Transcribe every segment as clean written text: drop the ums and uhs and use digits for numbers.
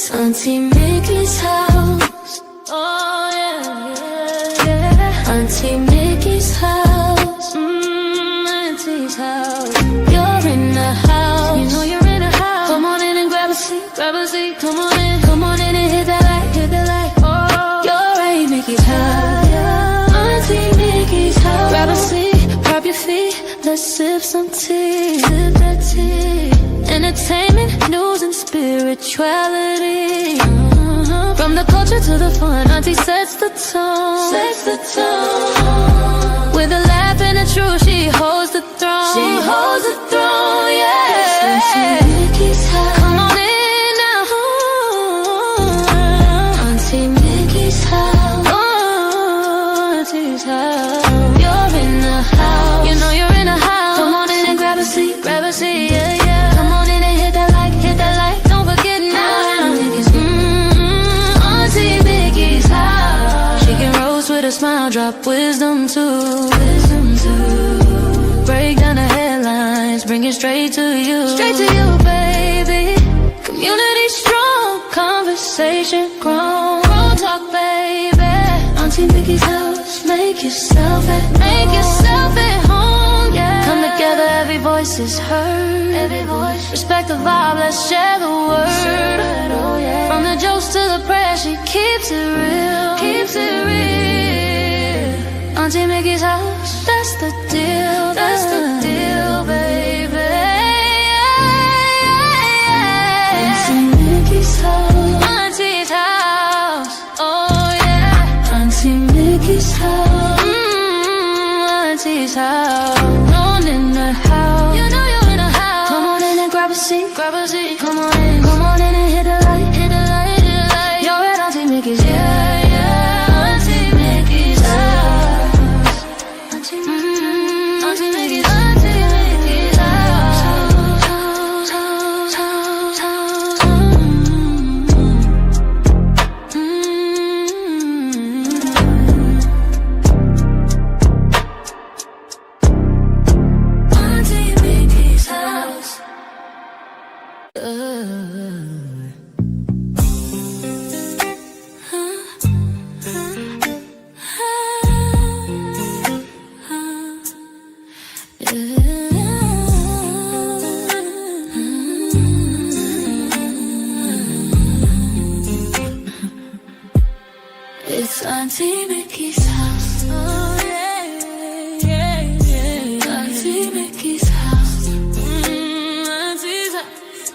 It's Auntie Mickey's house. Oh yeah, yeah, yeah. Auntie Mickey's house. Auntie's house. You're in the house. You know you're in the house. Come on in and grab a seat, grab a seat. Come on in and hit that light, hit that light. Oh, you're at Mickey's house. Auntie Mickey's house. Grab a seat, prop your feet. Let's sip some tea, sip that tea. Entertainment, news, and spirituality. From the culture to the fun, Auntie sets the tone. Sets the tone. With a laugh and a truth, she holds the throne. She holds the throne, yeah. Auntie Mickey's house. Come on in now. Auntie Mickey's house. Oh, Auntie's house. You're in the house. You know you're in the house. Come on in and grab a seat, yeah, yeah. Come on in and hit that light. Don't forget now. Auntie Mickey's house. She can roast with a smile, drop wisdom too. Break down the headlines, bring it straight to you. Straight to you, baby. Community strong, conversation grown. Real talk, baby. Auntie Mickey's house. Make yourself at home, yeah. Come together, every voice is heard. Every voice. Respect the vibe, let's share the word. Oh, yeah. From the jokes to the prayers, she keeps it real. Keeps it real. Auntie Mickey's house, that's the deal. That's the deal, baby. Auntie Mickey's house. Auntie's house. Oh yeah. Auntie Mickey's house. Auntie's house. Known in the house. You know you're in the house. Come on in and grab a seat. Grab a seat. Come on in and hit the light. Hit the light, hit the light. You're at Auntie Mickey's. Yeah, yeah. Auntie Mickey's house. Auntie Mickey's. Auntie Mickey's house. It's Auntie Mickey's house. Oh yeah, yeah, yeah. Auntie Mickey's house. Auntie's house.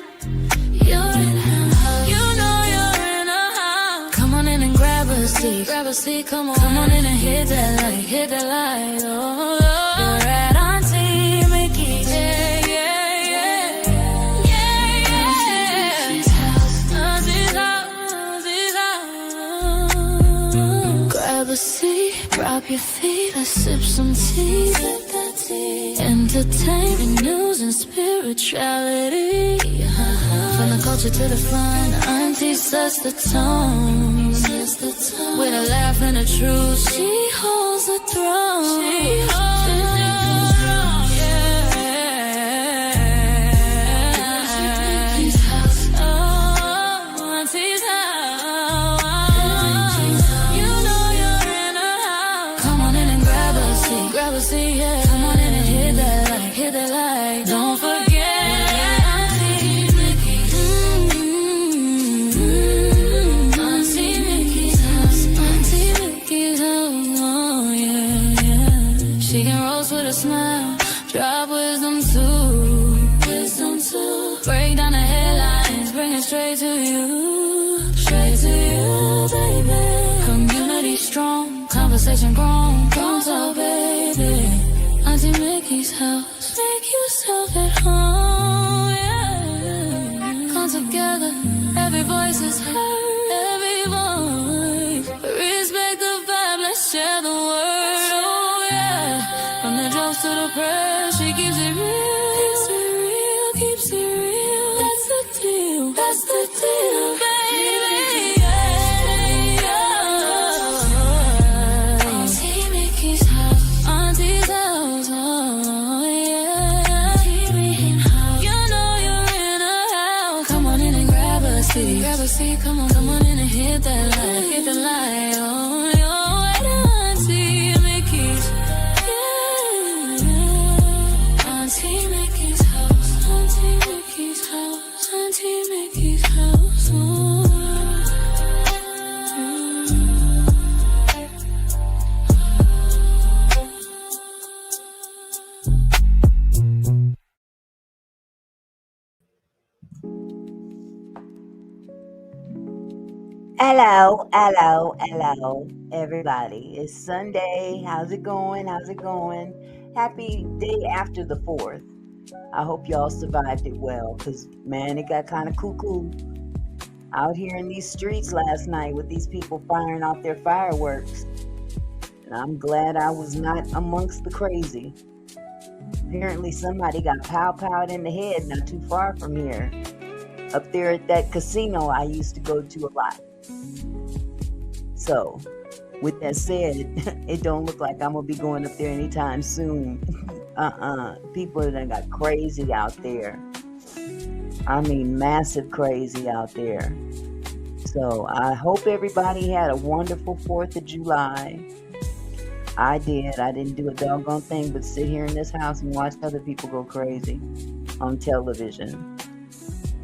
You're in her house. You know you're in her house. Come on in and grab a seat. Grab a seat, come on in and hit that light. Hit that light. Oh, you're at Auntie Mickey's. Yeah, yeah, yeah. Yeah, yeah. Auntie's house. Auntie's house. Auntie's house. Grab a seat, drop your feet, let's sip some tea. Sip that tea. Entertainment, news, and spirituality. From the culture to the fun, Auntie sets the tone. With a laugh and a truth, she holds the throne. She holds the throne, yeah. Auntie's house. Oh, Auntie's house. You know you're in her house. Come on in and grab a seat. Grab a seat, yeah. Come on in and hit that light. Hit that light. Don't forget. She can roast with a smile, drop wisdom too. Break down the headlines, bring it straight to you. Straight to you, baby. Community strong, conversation grown. Don't talk, baby. Auntie Mickey's house. Make yourself at home, yeah. Come together, every voice is heard. Every voice. Respect the vibe, let's share the word. From the jokes to the prayers, she keeps it real. Keeps it real, keeps it real. That's the deal, that's the deal, baby. Yeah. Auntie Mickey's house. Auntie's house, oh yeah. Auntie Mickey's house. You know you're in a house. Come on in and grab a seat. Grab a pussy, come on in and hit that light. Hit the light, oh, yo, where the Auntie Mickey's? Yeah. Auntie Mickey's house, Auntie Mickey's house, Auntie Mickey's house, oh. Hello, everybody. It's Sunday. How's it going? Happy day after the 4th. I hope y'all survived it well, because, man, it got kind of cuckoo out here in these streets last night with these people firing off their fireworks. And I'm glad I was not amongst the crazy. Apparently somebody got pow-powed in the head not too far from here, up there at that casino I used to go to a lot. So, with that said, it don't look like I'm going to be going up there anytime soon. People done got crazy out there. I mean, massive crazy out there. So, I hope everybody had a wonderful 4th of July. I did. I didn't do a doggone thing but sit here in this house and watch other people go crazy on television.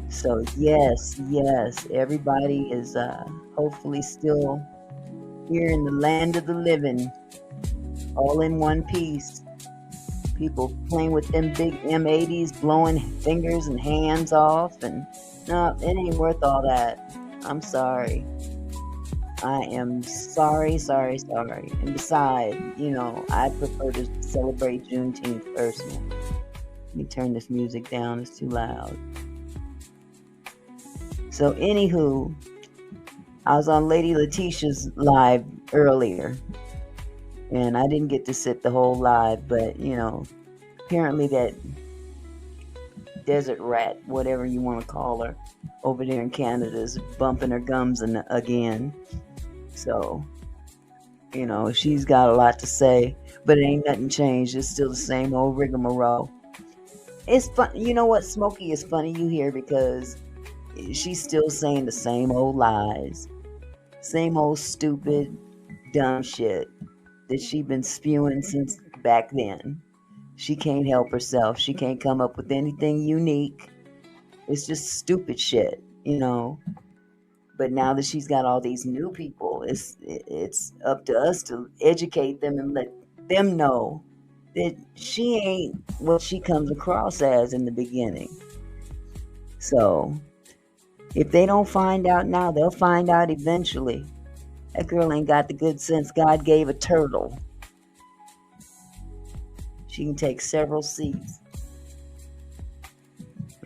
So, yes, everybody is hopefully still here in the land of the living, all in one piece. People playing with them big M80s, blowing fingers and hands off, and no, it ain't worth all that. I'm sorry. I am sorry. And besides, I prefer to celebrate Juneteenth personally. Let me turn this music down, it's too loud. So anywho, I was on Lady Letitia's live earlier, and I didn't get to sit the whole live, but, apparently that desert rat, whatever you want to call her, over there in Canada is bumping her gums again. So, she's got a lot to say, but it ain't nothing changed. It's still the same old rigmarole. It's fun. You know what, Smokey, is funny you hear, because she's still saying the same old lies, same old stupid, dumb shit that she been spewing since back then. She can't help herself. She can't come up with anything unique. It's just stupid shit, But now that she's got all these new people, it's up to us to educate them and let them know that she ain't what she comes across as in the beginning. So, if they don't find out now, they'll find out eventually. That girl ain't got the good sense God gave a turtle. She can take several seats.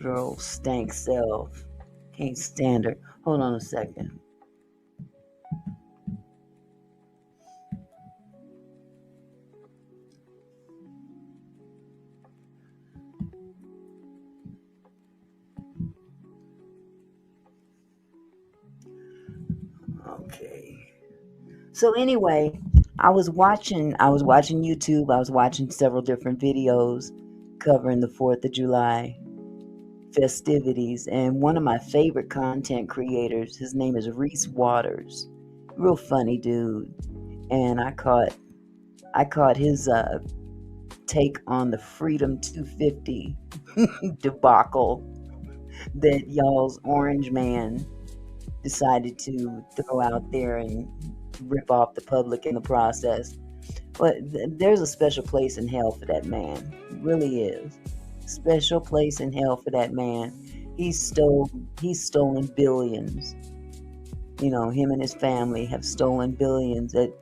Her old stank self. Can't stand her. Hold on a second. Okay. So anyway, I was watching YouTube. I was watching several different videos covering the 4th of July festivities, and one of my favorite content creators, his name is Reese Waters, real funny dude, and I caught his take on the Freedom 250 debacle that y'all's orange man decided to throw out there and rip off the public in the process. But there's a special place in hell for that man. It really is. Special place in hell for that man. He's stolen billions. Him and his family have stolen billions at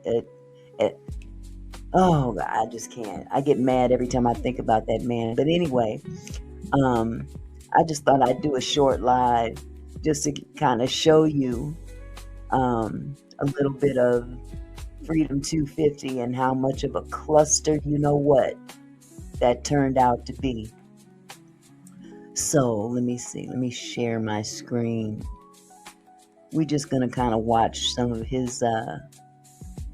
oh, I just can't. I get mad every time I think about that man. But anyway, I just thought I'd do a short live just to kind of show you a little bit of Freedom 250 and how much of a cluster that turned out to be. So let me see. Let me share my screen. We're just going to kind of watch some of his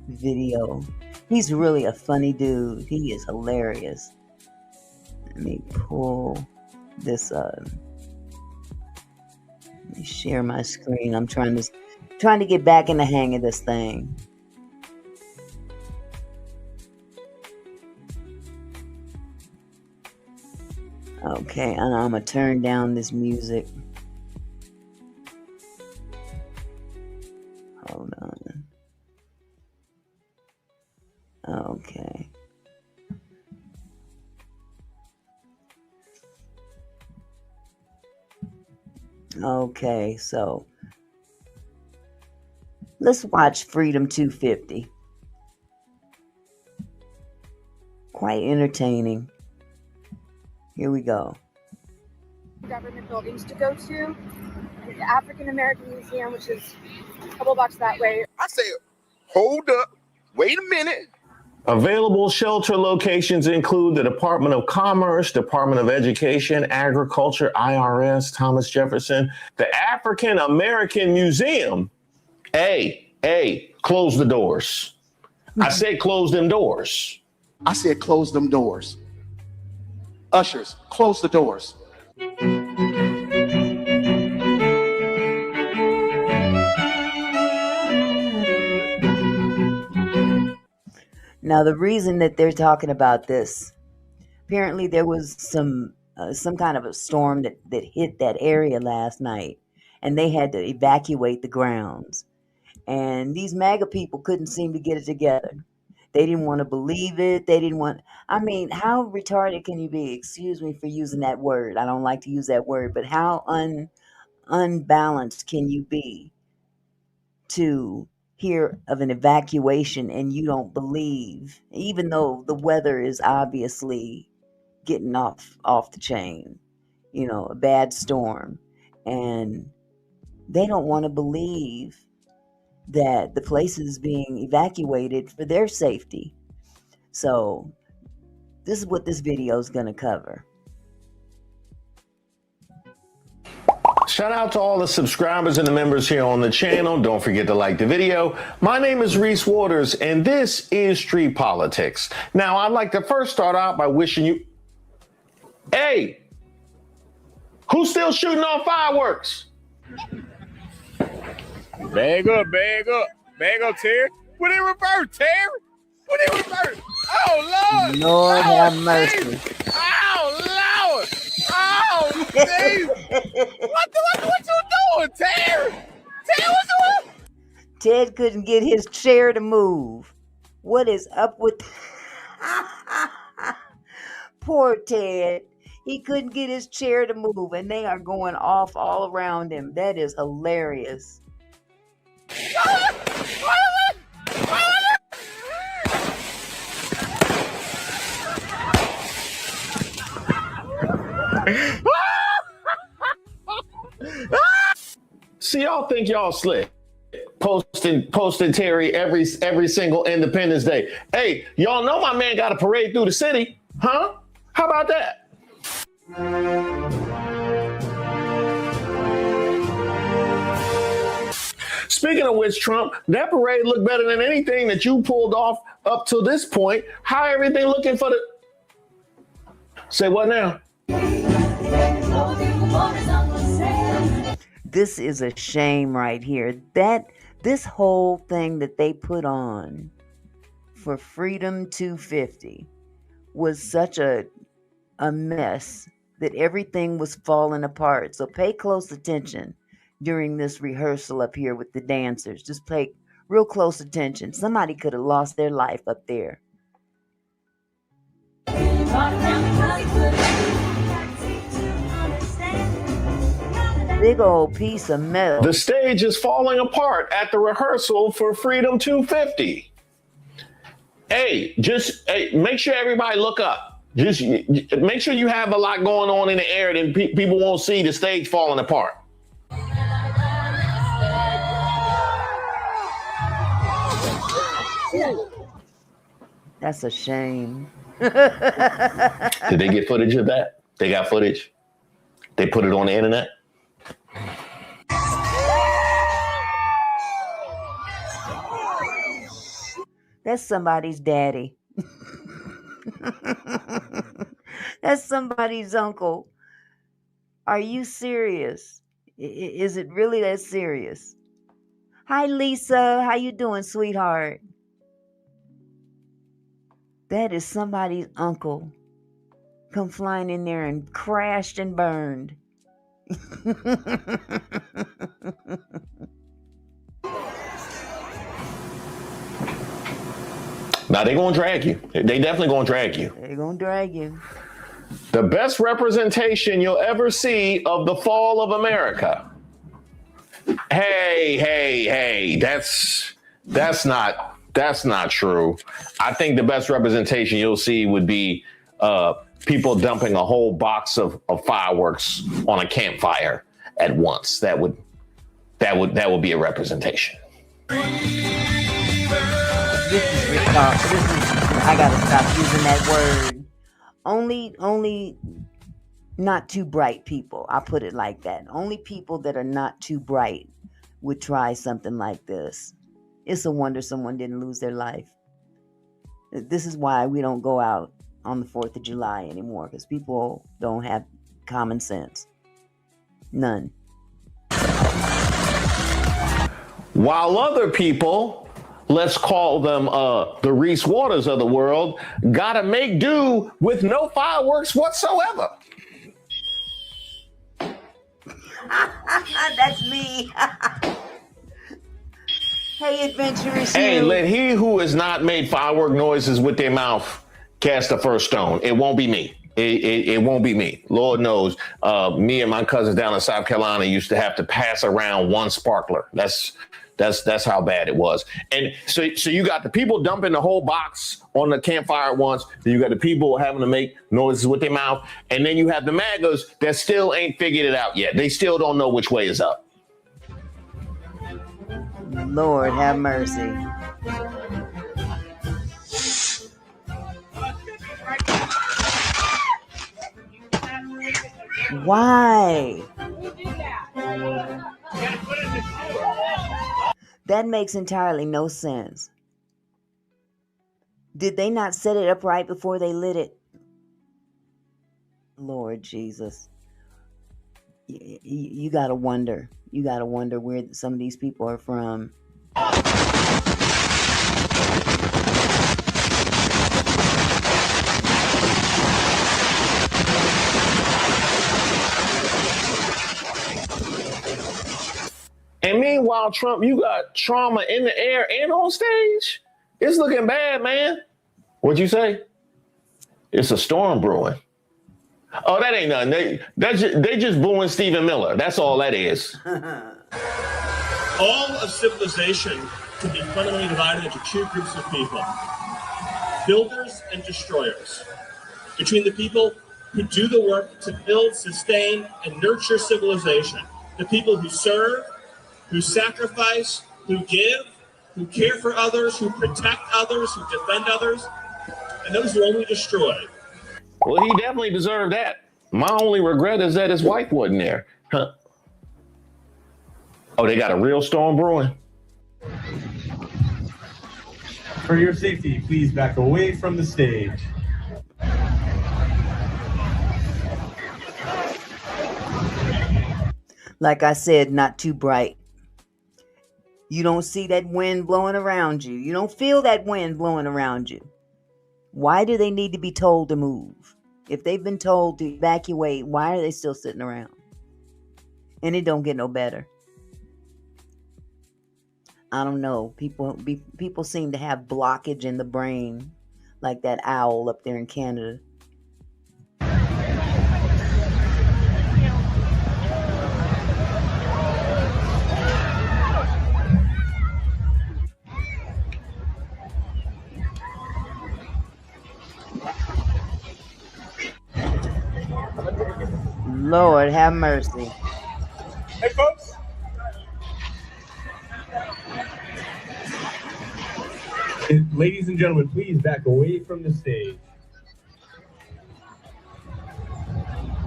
video. He's really a funny dude. He is hilarious. Let me pull this Let me share my screen. I'm trying to get back in the hang of this thing. Okay, and I'm gonna turn down this music. Hold on. Okay. Okay, so let's watch Freedom 250. Quite entertaining. Here we go. Government buildings to go to. The African American Museum, which is a couple blocks that way. I say, hold up, wait a minute. Available shelter locations include the Department of Commerce, Department of Education, Agriculture, IRS, Thomas Jefferson, the African American Museum. Hey, close the doors. I said close them doors. I said close them doors. Ushers, close the doors. Now, the reason that they're talking about this, apparently there was some kind of a storm that hit that area last night, and they had to evacuate the grounds. And these MAGA people couldn't seem to get it together. They didn't want to believe it. I mean, how retarded can you be? Excuse me for using that word. I don't like to use that word, but how unbalanced can you be to hear of an evacuation and you don't believe, even though the weather is obviously getting off the chain, a bad storm, and they don't want to believe that the place is being evacuated for their safety. So this is what this video is going to cover. Shout out to all the subscribers and the members here on the channel. Don't forget to like the video. My name is Reese Waters, and this is Street Politics. Now, I'd like to first start out by wishing you... Hey! Who's still shooting off fireworks? Bag up, Terry. Put in reverse, Terry. Put in reverse. Oh, Lord. Lord have mercy. Oh, Lord. Oh, Steve. What you doing, Terry? Terry, what you doing? Ted couldn't get his chair to move. What is up with... Poor Ted. He couldn't get his chair to move, and they are going off all around him. That is hilarious. See, y'all think y'all slick. Posting Terry every single Independence Day. Hey, y'all know my man got a parade through the city, huh? How about that? Speaking of which, Trump, that parade looked better than anything that you pulled off up to this point. How everything looking for the... Say what now? This is a shame right here. This whole thing that they put on for Freedom 250 was such a mess that everything was falling apart. So pay close attention during this rehearsal up here with the dancers. Just pay real close attention. Somebody could have lost their life up there. Big old piece of metal. The stage is falling apart at the rehearsal for Freedom 250. Hey, make sure everybody look up. Just make sure you have a lot going on in the air, then people won't see the stage falling apart. That's a shame. Did they get footage of that? They got footage? They put it on the internet? That's somebody's daddy. That's somebody's uncle. Are you serious? Is it really that serious? Hi, Lisa. How you doing, sweetheart? That is somebody's uncle come flying in there and crashed and burned. Now they're gonna drag you. They definitely gonna drag you. They're gonna drag you. The best representation you'll ever see of the fall of America. Hey, that's not true. I think the best representation you'll see would be people dumping a whole box of fireworks on a campfire at once. That would be a representation. I gotta stop using that word. Only not too bright people. I'll put it like that. Only people that are not too bright would try something like this. It's a wonder someone didn't lose their life. This is why we don't go out on the 4th of July anymore, because people don't have common sense. None. While other people, let's call them the Reese Waters of the world, gotta make do with no fireworks whatsoever. That's me. Hey, adventurous. Hey, let he who has not made firework noises with their mouth cast the first stone. It won't be me. It won't be me. Lord knows, me and my cousins down in South Carolina used to have to pass around one sparkler. That's how bad it was. And so you got the people dumping the whole box on the campfire at once. Then you got the people having to make noises with their mouth. And then you have the MAGGOTs that still ain't figured it out yet. They still don't know which way is up. Lord have mercy. Why? That makes entirely no sense. Did they not set it up right before they lit it? Lord Jesus. You gotta wonder. You gotta wonder where some of these people are from. And meanwhile, Trump, you got trauma in the air and on stage. It's looking bad, man. What'd you say? It's a storm brewing. Oh, that ain't nothing. They just booing Stephen Miller. That's all that is. All of civilization can be fundamentally divided into two groups of people: builders and destroyers. Between the people who do the work to build, sustain, and nurture civilization, the people who serve, who sacrifice, who give, who care for others, who protect others, who defend others, and those who only destroy. Well, he definitely deserved that. My only regret is that his wife wasn't there. Huh. Oh, they got a real storm brewing? For your safety, please back away from the stage. Like I said, not too bright. You don't see that wind blowing around you. You don't feel that wind blowing around you. Why do they need to be told to move? If they've been told to evacuate, why are they still sitting around? And it don't get no better. I don't know. People seem to have blockage in the brain, like that owl up there in Canada. Lord have mercy. Hey, folks. Ladies and gentlemen, please back away from the stage.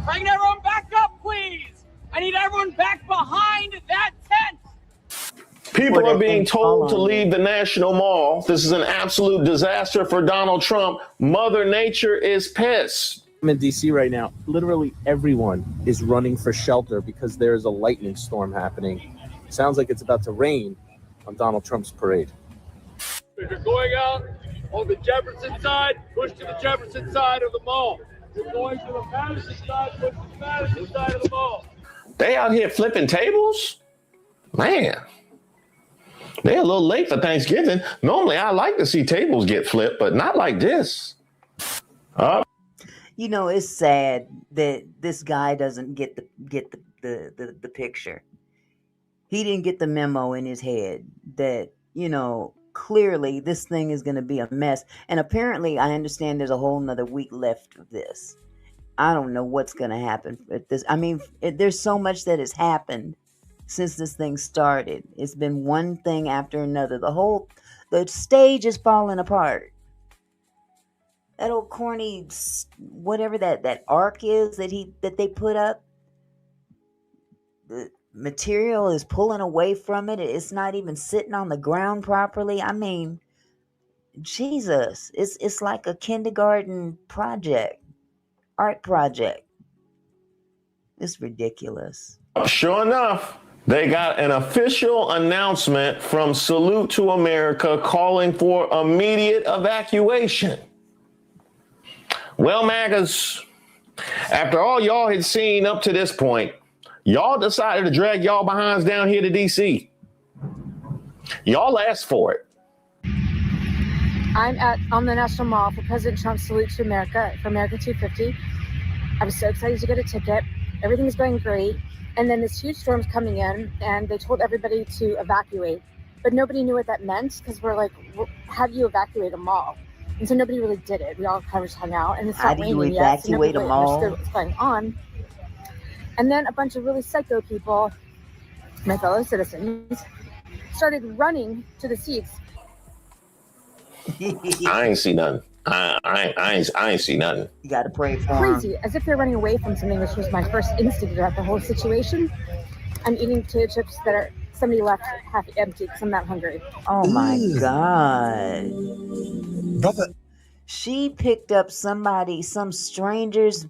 Bring everyone back up, please. I need everyone back behind that tent. People are being told to leave the National Mall. This is an absolute disaster for Donald Trump. Mother Nature is pissed. I'm in DC right now. Literally everyone is running for shelter because there's a lightning storm happening. Sounds like it's about to rain on Donald Trump's parade. If you're going out on the Jefferson side, push to the Jefferson side of the mall. If you're going to the Madison side, push to the Madison side of the mall. They out here flipping tables? Man, they're a little late for Thanksgiving. Normally, I like to see tables get flipped, but not like this. You know, it's sad that this guy doesn't get the picture. He didn't get the memo in his head that, you know, clearly this thing is going to be a mess. And apparently, I understand there's a whole nother week left of this. I don't know what's going to happen with this. I mean, there's so much that has happened since this thing started. It's been one thing after another. The stage is falling apart. That old corny, whatever that arc is that they put up, the material is pulling away from it. It's not even sitting on the ground properly. I mean, Jesus, it's like a kindergarten art project. It's ridiculous. Sure enough, they got an official announcement from Salute to America calling for immediate evacuation. Well, MAGGAs, after all y'all had seen up to this point, y'all decided to drag y'all behinds down here to D.C. Y'all asked for it. I'm on the National Mall for President Trump's Salute to America for America 250. I was so excited to get a ticket. Everything is going great. And then this huge storm's coming in, and they told everybody to evacuate. But nobody knew what that meant, because we're like, well, how do you evacuate a mall? And so nobody really did it. We all kind of just hung out, and it's not raining yet, so nobody really understood what's going on. And then a bunch of really psycho people, my fellow citizens, started running to the seats. I ain't see nothing. I ain't see nothing. You got to pray for crazy, as if they're running away from something, which was my first instinct about the whole situation. I'm eating potato chips that are somebody left half empty because I'm not hungry. Oh my God. Brother. She picked up some stranger's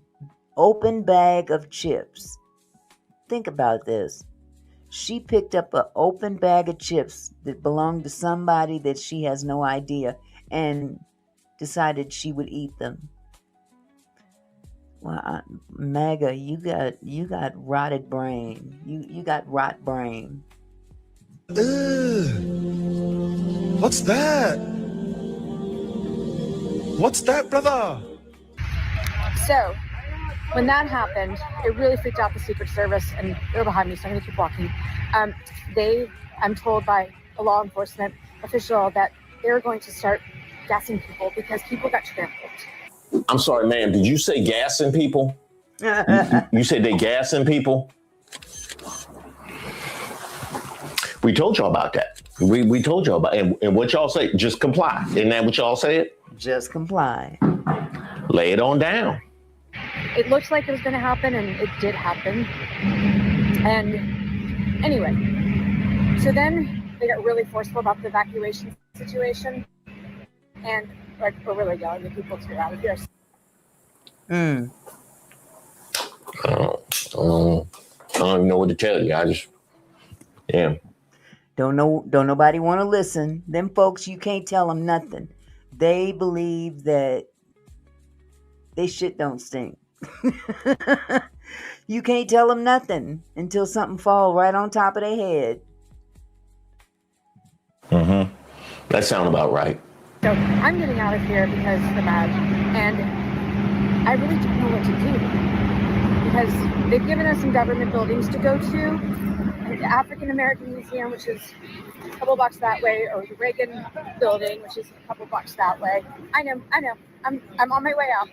open bag of chips. Think about this. She picked up an open bag of chips that belonged to somebody that she has no idea and decided she would eat them. Well, MAGA, you got rotted brain. You got rot brain. What's that? What's that, brother? So, when that happened, it really freaked out the Secret Service, and they're behind me, so I'm going to keep walking. I'm told by a law enforcement official that they're going to start gassing people because people got trampled. I'm sorry, ma'am. Did you say gassing people? You said they gassing people? We told y'all about that. We told y'all about it. And what y'all say? Just comply. Isn't that what y'all said? Just comply. Lay it on down. It looked like it was going to happen, and it did happen. And anyway, so then they got really forceful about the evacuation situation, and like we're really yelling at people to get out of here. I don't even know what to tell you. Yeah. Don't nobody want to listen. Them folks, you can't tell them nothing. They believe that they shit don't stink. You can't tell them nothing until something falls right on top of their head. Mm-hmm. That sounds about right. So I'm getting out of here because of the match, and I really don't know what to do because they've given us some government buildings to go to. The African American Museum, which is a couple blocks that way, or the Reagan Building, which is a couple blocks that way. I know. I'm on my way out.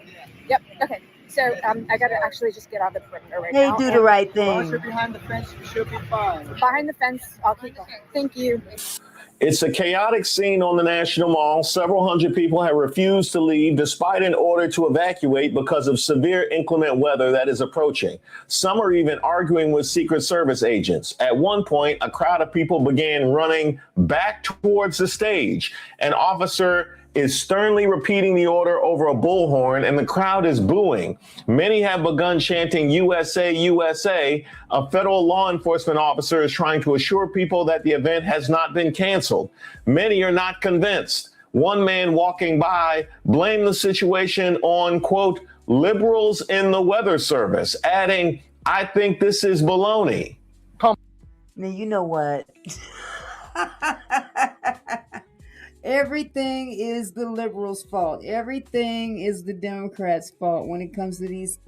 Yep. Okay. So I got to actually just get out of the perimeter right now. Hey, do the right thing. Once you're behind the fence, you should be fine. Behind the fence, I'll keep going. Thank you. It's a chaotic scene on the National Mall. Several hundred people have refused to leave despite an order to evacuate because of severe inclement weather that is approaching. Some are even arguing with Secret Service agents. At one point, a crowd of people began running back towards the stage. An officer is sternly repeating the order over a bullhorn, and the crowd is booing. Many have begun chanting USA, USA. A federal law enforcement officer is trying to assure people that the event has not been canceled. Many are not convinced. One man walking by blamed the situation on, quote, liberals in the weather service, adding, I think this is baloney. Now, you know what? Everything is the liberals' fault. Everything is the Democrats' fault when it comes to these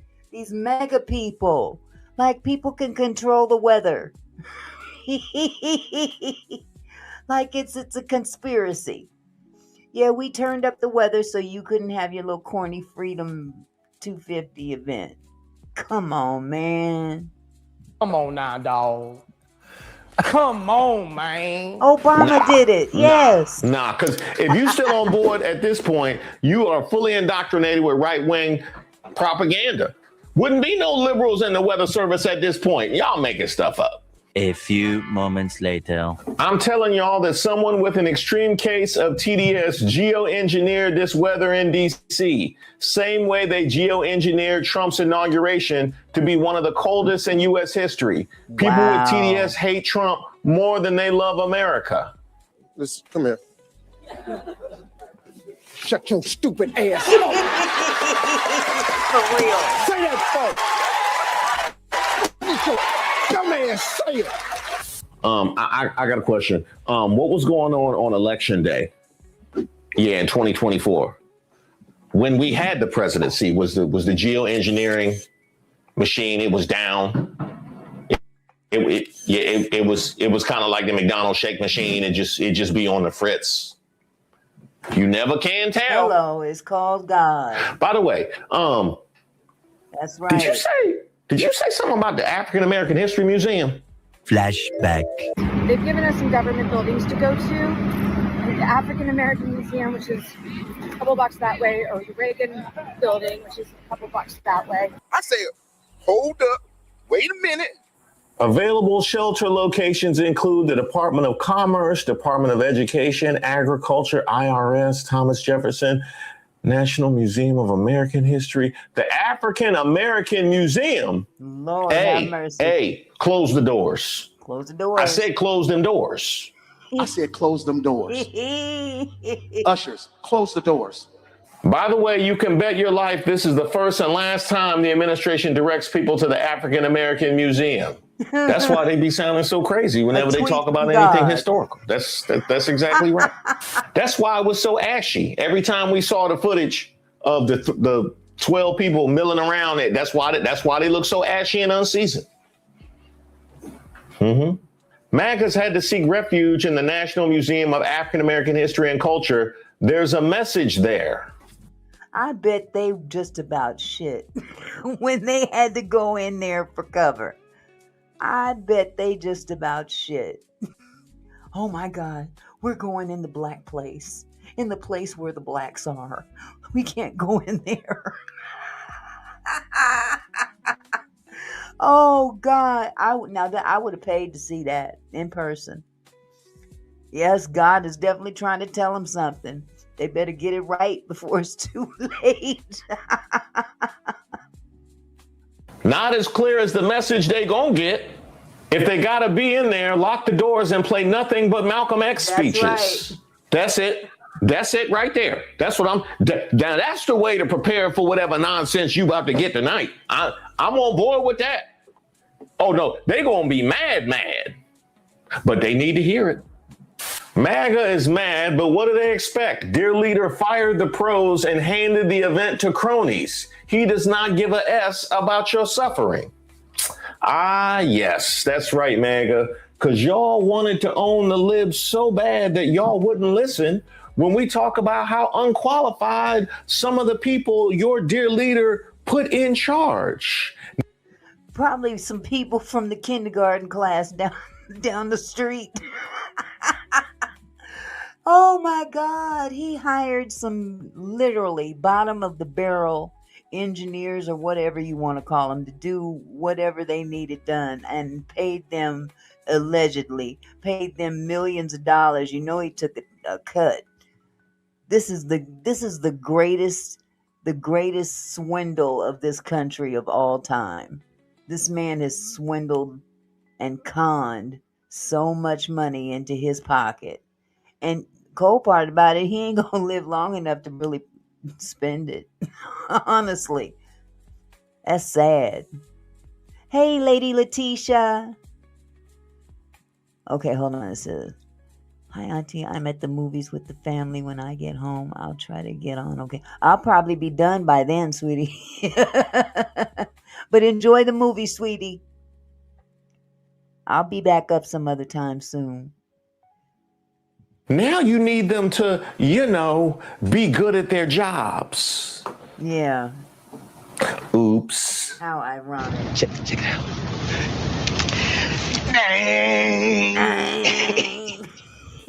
mega people. Like, people can control the weather. Like it's a conspiracy. Yeah, we turned up the weather so you couldn't have your little corny Freedom 250 event. Come on, man. Come on now, dog. Come on, man. Obama did it. Yes. Nah, because if you're still on board at this point, you are fully indoctrinated with right-wing propaganda. Wouldn't be no liberals in the weather service at this point. Y'all making stuff up. A few moments later. I'm telling y'all that someone with an extreme case of TDS geoengineered this weather in D.C. Same way they geoengineered Trump's inauguration to be one of the coldest in U.S. history. People with TDS hate Trump more than they love America. Listen, come here. Shut your stupid ass. For real. Say that, folks. Dumbass, say it. I got a question. What was going on election day? Yeah, in 2024, when we had the presidency, was the geoengineering machine? It was down. It was kind of like the McDonald's shake machine. It just be on the fritz. You never can tell. Hello, it's called God. By the way, that's right. Did you say something about the African American History Museum? Flashback. They've given us some government buildings to go to. The African American Museum, which is a couple blocks that way, or the Reagan Building, which is a couple blocks that way. I say, hold up, wait a minute. Available shelter locations include the Department of Commerce, Department of Education, Agriculture, IRS, Thomas Jefferson, National Museum of American History, the African American Museum. Lord have mercy. Hey, close the doors. Close the doors. I said close them doors. I said close them doors. Ushers, close the doors. By the way, you can bet your life this is the first and last time the administration directs people to the African American Museum. That's why they be sounding so crazy whenever they talk about anything historical. That's exactly right. That's why it was so ashy. Every time we saw the footage of the 12 people milling around it, that's why they look so ashy and unseasoned. MAGGAs had to seek refuge in the National Museum of African American History and Culture. There's a message there. I bet they just about shit when they had to go in there for cover. I bet they just about shit. Oh my God, we're going in the black place, in the place where the blacks are. We can't go in there. Oh God, I would have paid to see that in person. Yes, God is definitely trying to tell them something. They better get it right before it's too late. Not as clear as the message they gonna get. If they gotta be in there, lock the doors and play nothing but Malcolm X speeches. Right. That's it. That's it right there. That's what now that's the way to prepare for whatever nonsense you about to get tonight. I'm on board with that. Oh no, they gonna be mad, but they need to hear it. MAGA is mad, but what do they expect? Dear leader fired the pros and handed the event to cronies. He does not give a S about your suffering. Ah, yes, that's right, MAGA, because y'all wanted to own the libs so bad that y'all wouldn't listen when we talk about how unqualified some of the people your dear leader put in charge. Probably some people from the kindergarten class down the street. Oh my God, he hired some literally bottom of the barrel engineers or whatever you want to call them to do whatever they needed done, and allegedly paid them millions of dollars. You know, he took a cut. This is the greatest swindle of this country of all time. This man has swindled and conned so much money into his pocket. And cold part about it, he ain't gonna live long enough to really spend it. Honestly. That's sad. Hey, Lady Letitia. Okay, hold on. It says, hi, Auntie. I'm at the movies with the family. When I get home, I'll try to get on. Okay. I'll probably be done by then, sweetie. But enjoy the movie, sweetie. I'll be back up some other time soon. Now you need them to, be good at their jobs. Yeah. Oops. How ironic. Check it out.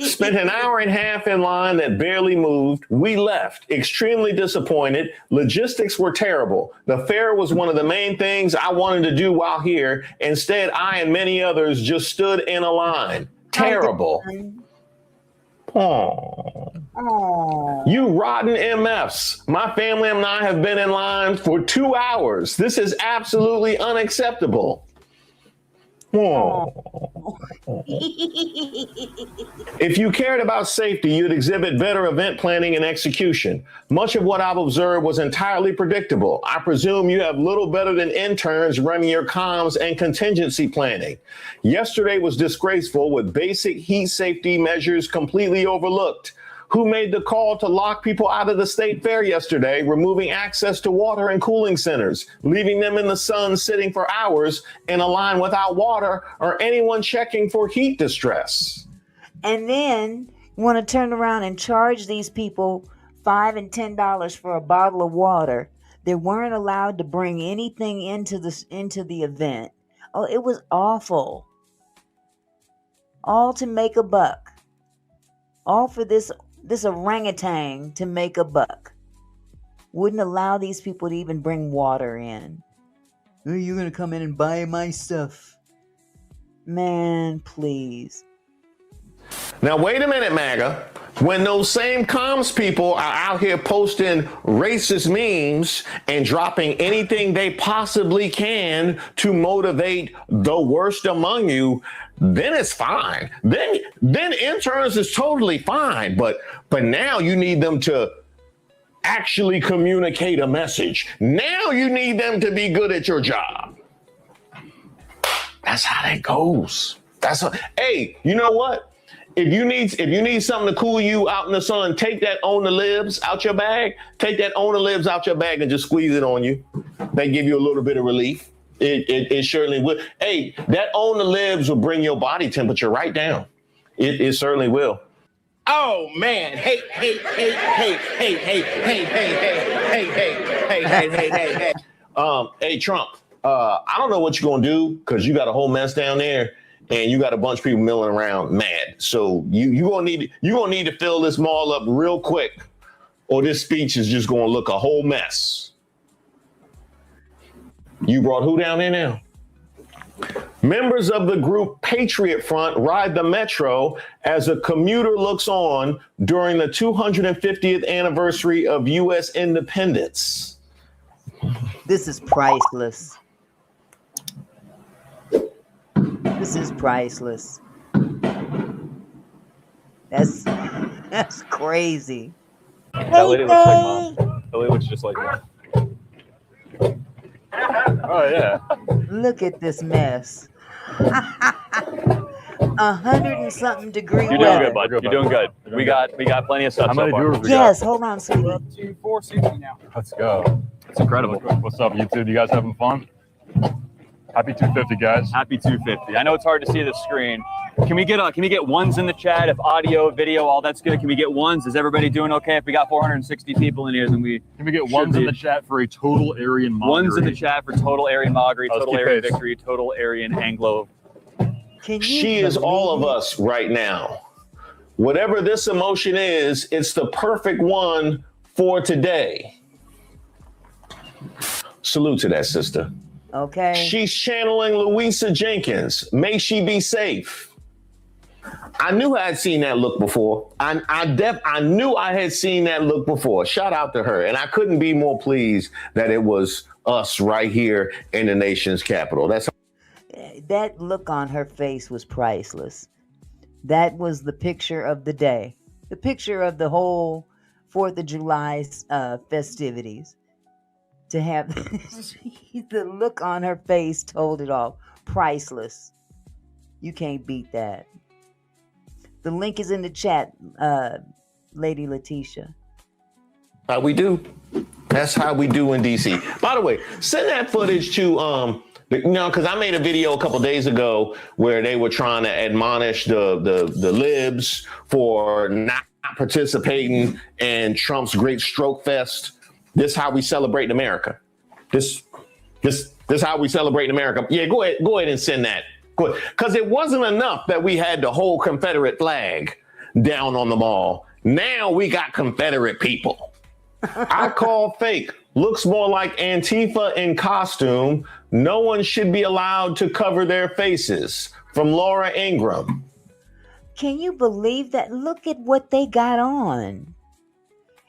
Spent an hour and a half in line that barely moved. We left, extremely disappointed. Logistics were terrible. The fare was one of the main things I wanted to do while here. Instead, I and many others just stood in a line. Terrible. Oh. You rotten MFs. My family and I have been in line for 2 hours. This is absolutely unacceptable. If you cared about safety, you'd exhibit better event planning and execution. Much of what I've observed was entirely predictable. I presume you have little better than interns running your comms and contingency planning. Yesterday was disgraceful with basic heat safety measures completely overlooked. Who made the call to lock people out of the state fair yesterday, removing access to water and cooling centers, leaving them in the sun sitting for hours in a line without water or anyone checking for heat distress? And then you want to turn around and charge these people $5 and $10 for a bottle of water. They weren't allowed to bring anything into the event. Oh, it was awful. All to make a buck. All for this orangutan to make a buck. Wouldn't allow these people to even bring water in. Oh, you're going to come in and buy my stuff. Man, please. Now, wait a minute, MAGA. When those same comms people are out here posting racist memes and dropping anything they possibly can to motivate the worst among you, then it's fine. Then interns is totally fine. But now you need them to actually communicate a message. Now you need them to be good at your job. That's how that goes. Hey, you know what? If you need something to cool you out in the sun, take that Own the Libs out your bag. Take that Own the Libs out your bag and just squeeze it on you. They give you a little bit of relief. It certainly will. Hey, that Own the Libs will bring your body temperature right down. It certainly will. Oh man! Hey! Hey, Trump. I don't know what you're gonna do because you got a whole mess down there. And you got a bunch of people milling around mad. So you're gonna need to fill this mall up real quick, or this speech is just gonna look a whole mess. You brought who down there now? Members of the group Patriot Front ride the metro as a commuter looks on during the 250th anniversary of U.S. independence. This is priceless. This is priceless. That's crazy. That lady looks like mom. That lady looks just like mom. Oh yeah. Look at this mess. 100-and-something degree You're doing weather. good, bud. You're doing good. We got plenty of stuff. How many so far. viewers we Yes, got? hold on, sweetie. We're up to 460 now. Let's go. It's incredible. What's up, YouTube? You guys having fun? Happy 250, guys. Happy 250. I know it's hard to see the screen. Can we get ones in the chat? If audio, video, all that's good, can we get ones? Is everybody doing okay? If we got 460 people in here, then we Can we get ones in the chat for a total Aryan mockery? Ones in the chat for total Aryan mockery, Let's total keep Aryan pace. victory, total Aryan Anglo. She is all of us right now. Whatever this emotion is, it's the perfect one for today. Salute to that sister. Okay. She's channeling Louisa Jenkins. May she be safe. I knew I had seen that look before. I knew I had seen that look before. Shout out to her. And I couldn't be more pleased that it was us right here in the nation's capital. That look on her face was priceless. That was the picture of the day. The picture of the whole 4th of July festivities. To have the look on her face told it all. Priceless. You can't beat that. The link is in the chat, Lady Letitia. How we do. That's how we do in DC. By the way, send that footage to because I made a video a couple days ago where they were trying to admonish the libs for not participating in Trump's Great Stroke Fest. This is how we celebrate in America. This how we celebrate in America. Yeah, go ahead and send that. Because it wasn't enough that we had the whole Confederate flag down on the mall. Now we got Confederate people. I call fake. Looks more like Antifa in costume. No one should be allowed to cover their faces. From Laura Ingram. Can you believe that? Look at what they got on.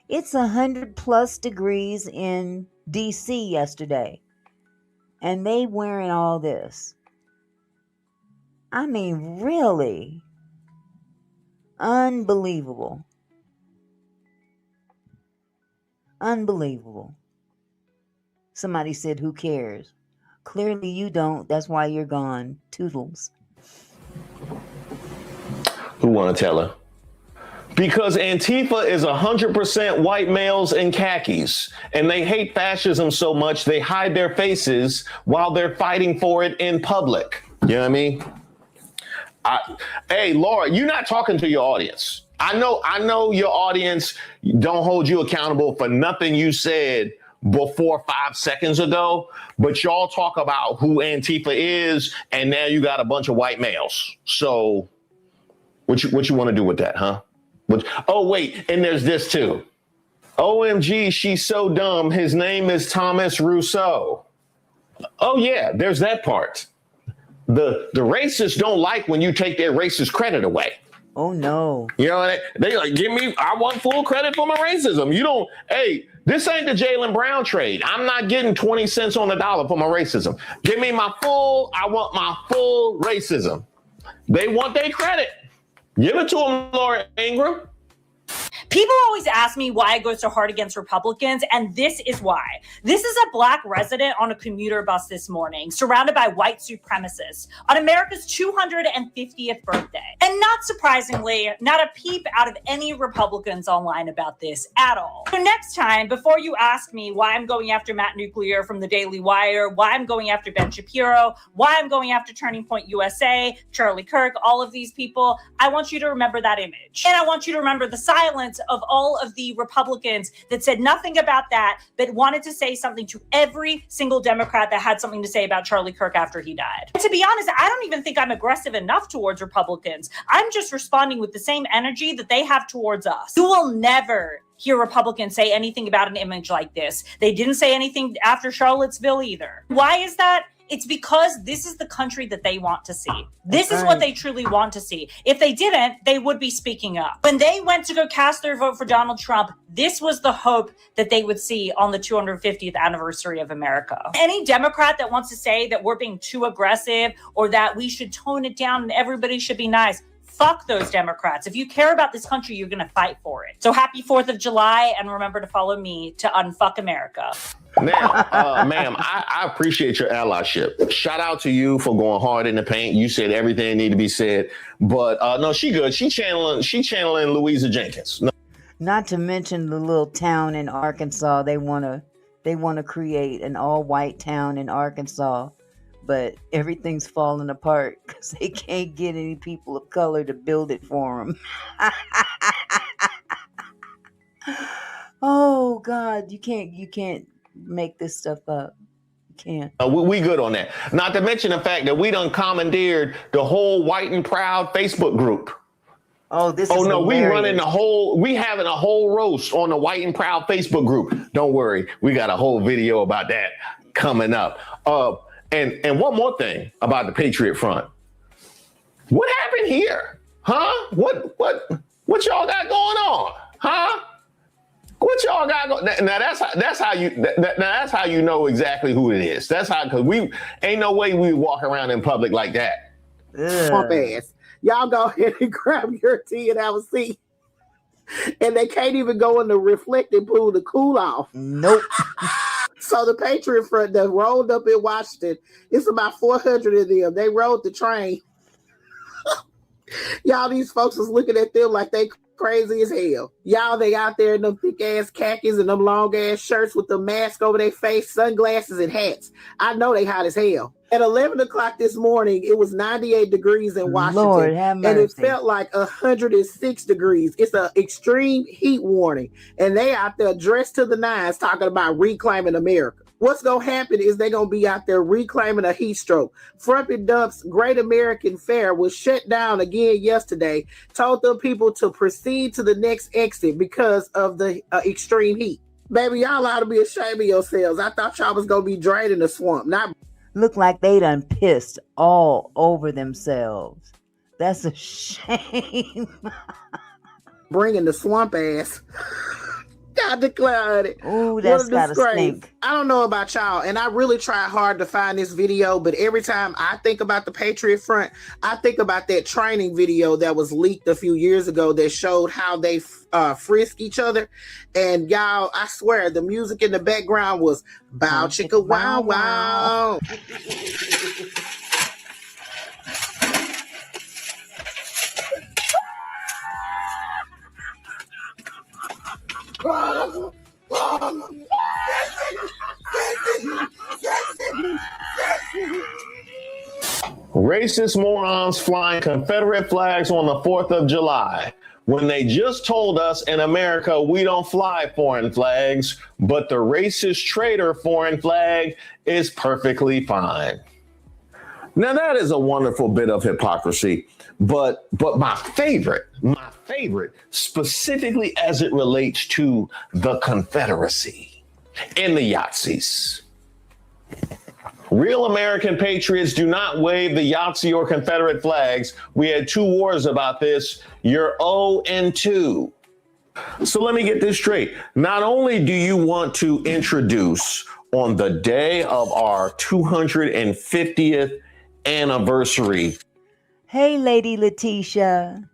It's 100+ degrees in DC yesterday. And they wearing all this. I mean, really? Unbelievable. Unbelievable. Somebody said, who cares? Clearly you don't. That's why you're gone. Toodles. Who want to tell her? Because Antifa is 100% white males in khakis, and they hate fascism so much they hide their faces while they're fighting for it in public. You know what I mean? Hey, Laura, you're not talking to your audience. I know your audience don't hold you accountable for nothing you said before 5 seconds ago, but y'all talk about who Antifa is, and now you got a bunch of white males. So what you want to do with that, huh? Oh, wait, and there's this too. OMG, she's so dumb. His name is Thomas Rousseau. Oh, yeah, there's that part. The racists don't like when you take their racist credit away. Oh, no. You know, they like, I want full credit for my racism. You don't, hey, this ain't the Jaylen Brown trade. I'm not getting 20 cents on the dollar for my racism. Give me I want my full racism. They want their credit. Give it to them, Laura Ingram. People always ask me why I go so hard against Republicans, and this is why. This is a Black resident on a commuter bus this morning, surrounded by white supremacists on America's 250th birthday. And not surprisingly, not a peep out of any Republicans online about this at all. So next time, before you ask me why I'm going after Matt Nuclear from the Daily Wire, why I'm going after Ben Shapiro, why I'm going after Turning Point USA, Charlie Kirk, all of these people, I want you to remember that image. And I want you to remember the silence of all of the Republicans that said nothing about that, but wanted to say something to every single Democrat that had something to say about Charlie Kirk after he died. And to be honest, I don't even think I'm aggressive enough towards Republicans. I'm just responding with the same energy that they have towards us. You will never hear Republicans say anything about an image like this. They didn't say anything after Charlottesville either. Why is that? It's because this is the country that they want to see. This is what they truly want to see. If they didn't, they would be speaking up. When they went to go cast their vote for Donald Trump, this was the hope that they would see on the 250th anniversary of America. Any Democrat that wants to say that we're being too aggressive or that we should tone it down and everybody should be nice, fuck those Democrats. If you care about this country, you're going to fight for it. So happy 4th of July, and remember to follow me to unfuck America. Now, ma'am, I appreciate your allyship. Shout out to you for going hard in the paint. You said everything that needed to be said, but no, she good. She channeling Louisa Jenkins. No. Not to mention the little town in Arkansas. They want to create an all-white town in Arkansas, but everything's falling apart because they can't get any people of color to build it for them. Oh God, you can't make this stuff up. You can't. We good on that. Not to mention the fact that we done commandeered the whole White and Proud Facebook group. Oh, this is no, hilarious. we having a whole roast on the White and Proud Facebook group. Don't worry, we got a whole video about that coming up. And one more thing about the Patriot Front. What happened here? Huh? What y'all got going on? Huh? What y'all got going? Now that's how you know exactly who it is. That's how, because we ain't no way we walk around in public like that. Swamp ass. Y'all go ahead and grab your tea and have a seat. And they can't even go in the reflecting pool to cool off. Nope. So the Patriot Front that rolled up in Washington, it's about 400 of them. They rode the train. Y'all, these folks is looking at them like they crazy as hell. Y'all, they out there in them thick ass khakis and them long ass shirts with the mask over their face, sunglasses and hats. I know they hot as hell. At 11 o'clock this morning, it was 98 degrees in Washington. Lord, have mercy. And it felt like 106 degrees. It's an extreme heat warning. And they out there dressed to the nines talking about reclaiming America. What's going to happen is they're going to be out there reclaiming a heat stroke. Frumpy Dump's Great American Fair was shut down again yesterday, told them people to proceed to the next exit because of the extreme heat. Baby, y'all ought to be ashamed of yourselves. I thought y'all was going to be draining the swamp. Look like they done pissed all over themselves. That's a shame. Bringing the swamp ass. God declared it. Ooh, that's gotta stink. I don't know about y'all, and I really try hard to find this video, but every time I think about the Patriot Front, I think about that training video that was leaked a few years ago that showed how they frisk each other. And y'all, I swear, the music in the background was bow chicka wow wow. Racist morons flying Confederate flags on the 4th of July when they just told us in America we don't fly foreign flags, but the racist traitor foreign flag is perfectly fine. Now that is a wonderful bit of hypocrisy, but my favorite, specifically as it relates to the Confederacy and the Yahtzees. Real American patriots do not wave the Yahtzee or Confederate flags. We had 2 wars about this. You're 0-2. So let me get this straight. Not only do you want to introduce on the day of our 250th anniversary. Hey, Lady Letitia.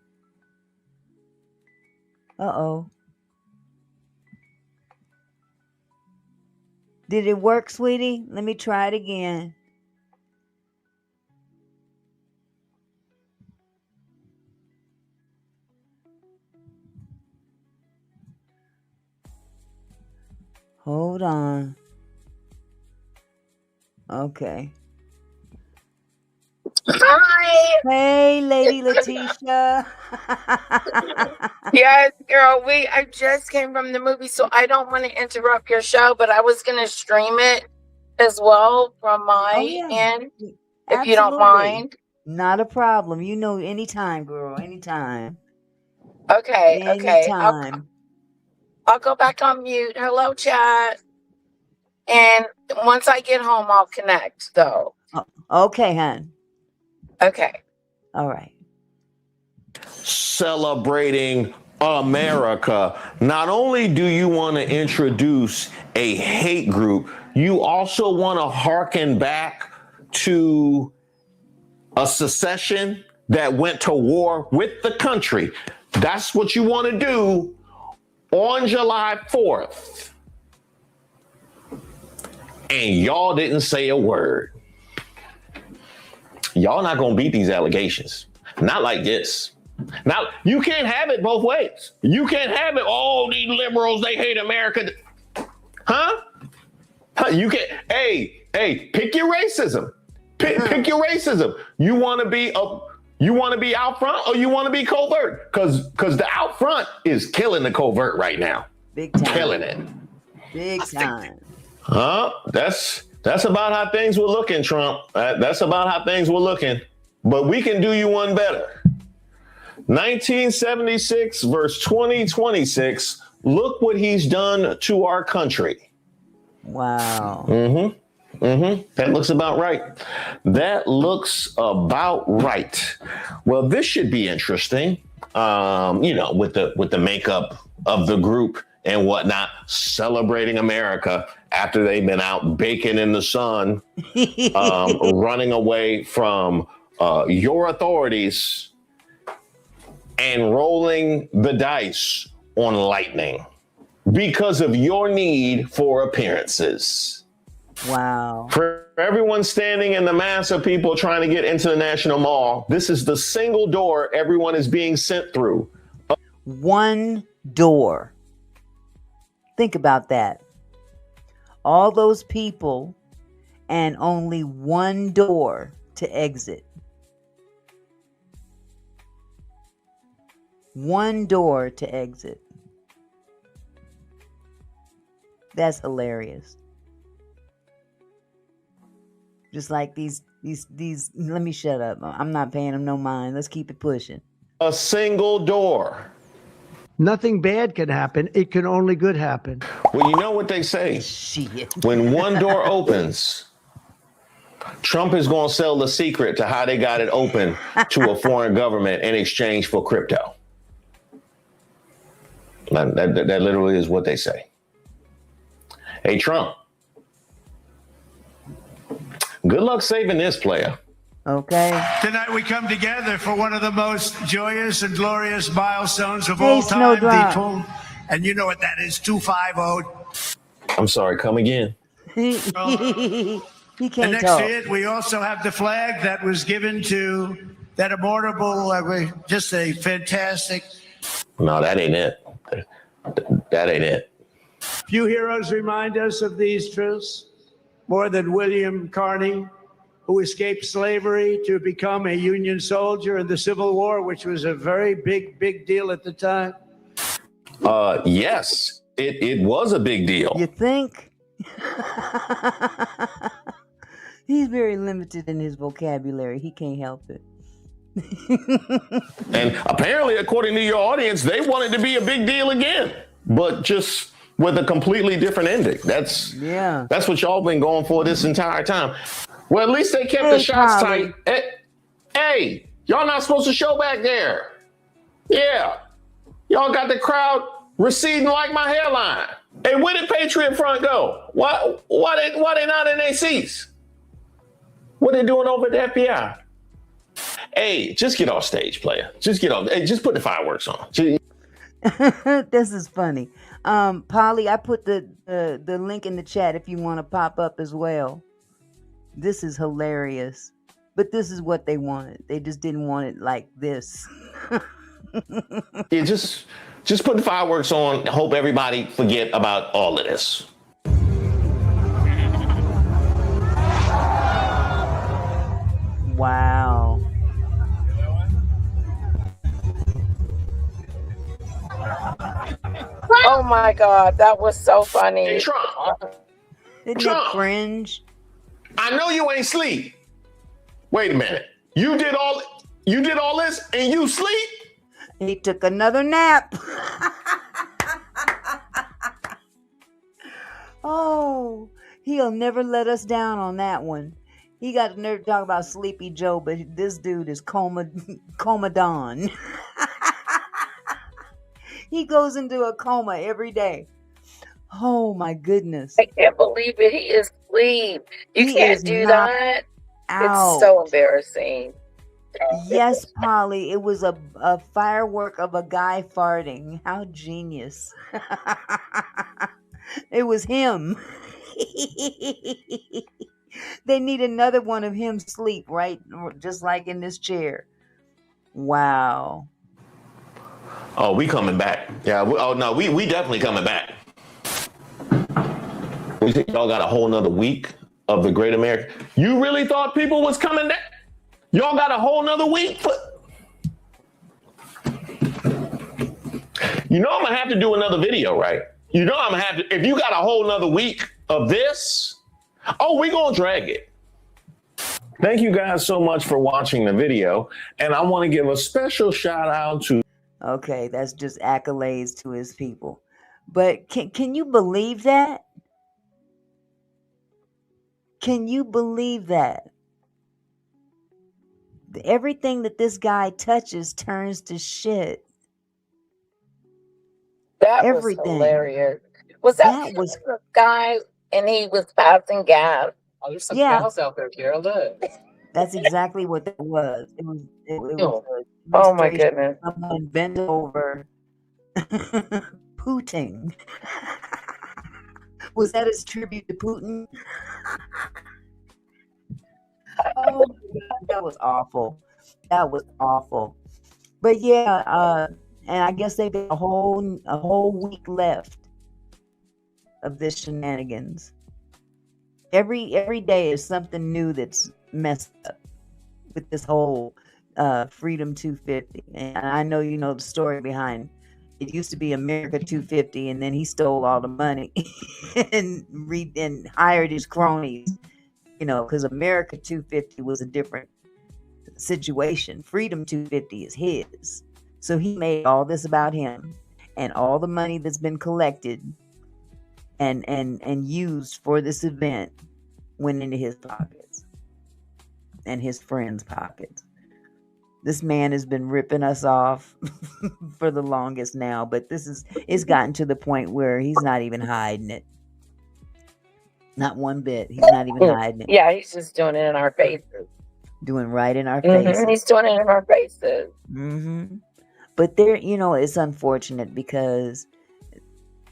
Uh-oh. Did it work, sweetie? Let me try it again. Hold on. Okay. Hi. Hey, Lady Letitia. Yes, girl. I just came from the movie, so I don't want to interrupt your show, but I was gonna stream it as well from my end, if you don't mind. Not a problem. You know, anytime, girl. Anytime. Okay. Anytime. I'll go back on mute. Hello, chat. And once I get home, I'll connect, though. Okay, hon. Okay. All right. Celebrating America. Not only do you want to introduce a hate group, you also want to hearken back to a secession that went to war with the country. That's what you want to do on July 4th. And y'all didn't say a word. Y'all not going to beat these allegations. Not like this. Now, you can't have it both ways. You can't have it, oh, these liberals, they hate America. Huh? You can't, hey, pick your racism. Pick your racism. You want to be out front or you want to be covert? Because the out front is killing the covert right now. Big time. Killing it. Big time. That's about how things were looking, Trump. That's about how things were looking. But we can do you one better. 1976 verse 2026. Look what he's done to our country. Wow. Mm-hmm. That looks about right. That looks about right. Well, this should be interesting. With the makeup of the group and whatnot, celebrating America after they've been out baking in the sun, running away from your authorities and rolling the dice on lightning because of your need for appearances. Wow. For everyone standing in the mass of people trying to get into the National Mall, this is the single door everyone is being sent through. One door. Think about that. All those people and only one door to exit. One door to exit. That's hilarious. Just like these, let me shut up. I'm not paying them no mind. Let's keep it pushing. A single door. Nothing bad can happen. It can only good happen. Well, you know what they say. Shit. When one door opens, Trump is going to sell the secret to how they got it open to a foreign government in exchange for crypto. That literally is what they say. Hey, Trump. Good luck saving this, player. Okay. Tonight we come together for one of the most joyous and glorious milestones of Hey, all time. Snowdrop. And you know what that is, 250. I'm sorry, come again. He And can't next talk. to it, we also have the flag that was given to that immortal, just a fantastic. No, that ain't it. That ain't it. Few heroes remind us of these truths, more than William Carney, who escaped slavery to become a Union soldier in the Civil War, which was a very big deal at the time. Yes, it was a big deal. You think? He's very limited in his vocabulary. He can't help it. And apparently, according to your audience, they want it to be a big deal again, but just with a completely different ending. That's what y'all been going for this entire time. Well, at least they kept the shots tight. Hey, y'all not supposed to show back there. Yeah, y'all got the crowd receding like my hairline. Hey, where did Patriot Front go? Why they not in their seats? What they doing over at the FBI? Hey, just get off stage, player. Just get off. Hey, just put the fireworks on. This is funny. Polly, I put the link in the chat if you want to pop up as well. This is hilarious. But this is what they wanted. They just didn't want it like this. Yeah, just put the fireworks on. Hope everybody forget about all of this. Wow. Oh my God, that was so funny. Hey, Trump. Isn't it cringe? I know you ain't sleep. Wait a minute. You did all this and you sleep? He took another nap. Oh, he'll never let us down on that one. He got the nerve to talk about Sleepy Joe, but this dude is Coma Don. He goes into a coma every day. Oh my goodness. I can't believe it. He is asleep. You can't do that. Out. It's so embarrassing. Yes, Polly. It was a firework of a guy farting. How genius. It was him. They need another one of him sleep, right? Just like in this chair. Wow. Oh, we coming back. Yeah. We definitely coming back. We think y'all got a whole nother week of the Great America. You really thought people was coming back? Y'all got a whole nother week? You know I'm gonna have to do another video, right? You know I'm gonna have to. If you got a whole nother week of this, we gonna drag it. Thank you guys so much for watching the video, and I want to give a special shout out to. Okay, that's just accolades to his people. But can you believe that? Can you believe that? Everything that this guy touches turns to shit. That was Everything. hilarious. Was that was the guy and he was passing gas? Oh, there's some Yeah. cows out there, Carol. Look. That's exactly what that was. It was Oh. a Oh my demonstration goodness. of someone bent over Putin. Was that his tribute to Putin? Oh, that was awful. That was awful. But yeah, and I guess they've got a whole week left of this shenanigans. Every day is something new that's messed up with this whole Freedom 250. And I know you know the story behind it. Used to be America 250, and then he stole all the money and hired his cronies. You know, because America 250 was a different situation. Freedom 250 is his. So he made all this about him, and all the money that's been collected and used for this event went into his pockets and his friends' pockets. This man has been ripping us off for the longest now, but it's gotten to the point where he's not even hiding it. Not one bit. He's not even hiding it. Yeah, he's just doing it in our faces. Doing right in our faces. He's doing it in our faces. But there, it's unfortunate because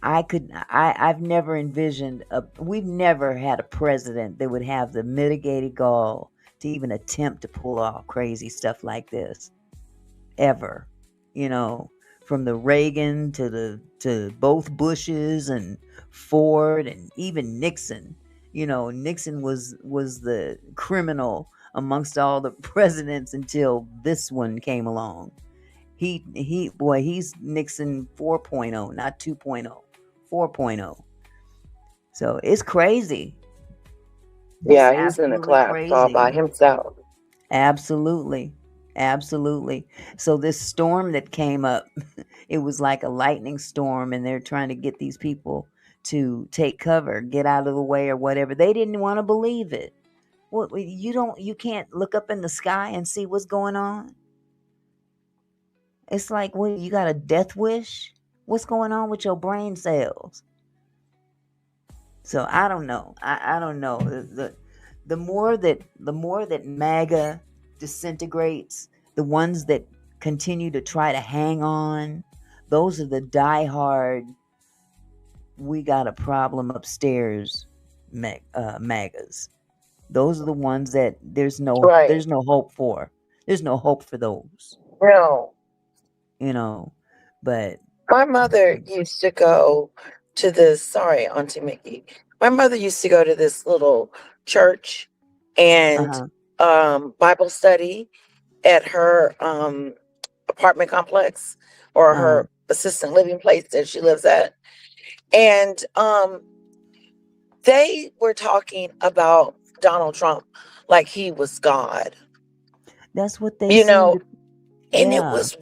I've never envisioned we've never had a president that would have the mitigated gall to even attempt to pull off crazy stuff like this. Ever. From the Reagan to both Bushes and Ford and even Nixon. Nixon was the criminal amongst all the presidents until this one came along. He's Nixon 4.0, not 2.0, 4.0. So it's crazy. Yeah, he's in a class all by himself. Absolutely. So this storm that came up, it was like a lightning storm, and they're trying to get these people to take cover, get out of the way or whatever. They didn't want to believe it. What, you can't look up in the sky and see what's going on? It's like, you got a death wish? What's going on with your brain cells? So I don't know. I don't know. The more that MAGA disintegrates, the ones that continue to try to hang on, those are the diehard, we got a problem upstairs MAGAs. Those are the ones that there's no hope for. There's no hope for those. No. But my mother used to go to this, sorry, Auntie Mickey. My mother used to go to this little church and Bible study at her apartment complex or her assistant living place that she lives at. And they were talking about Donald Trump like he was God. That's what they and it was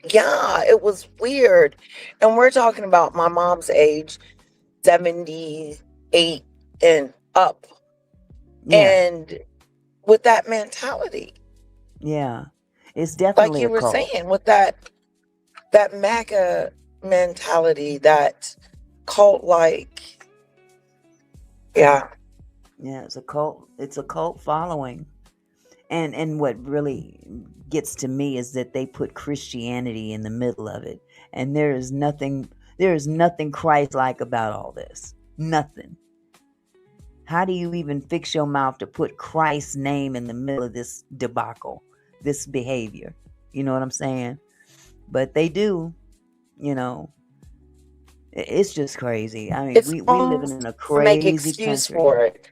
it was weird. And we're talking about my mom's age, 78 and up. And with that mentality. Yeah. It's definitely like you were saying, with that MAGA mentality, that cult like. Yeah, it's a cult. It's a cult following. And what really gets to me is that they put Christianity in the middle of it. And there is nothing Christ-like about all this. Nothing. How do you even fix your mouth to put Christ's name in the middle of this debacle, this behavior? You know what I'm saying? But they do, It's just crazy. I mean, we live in a crazy make excuse country. for it.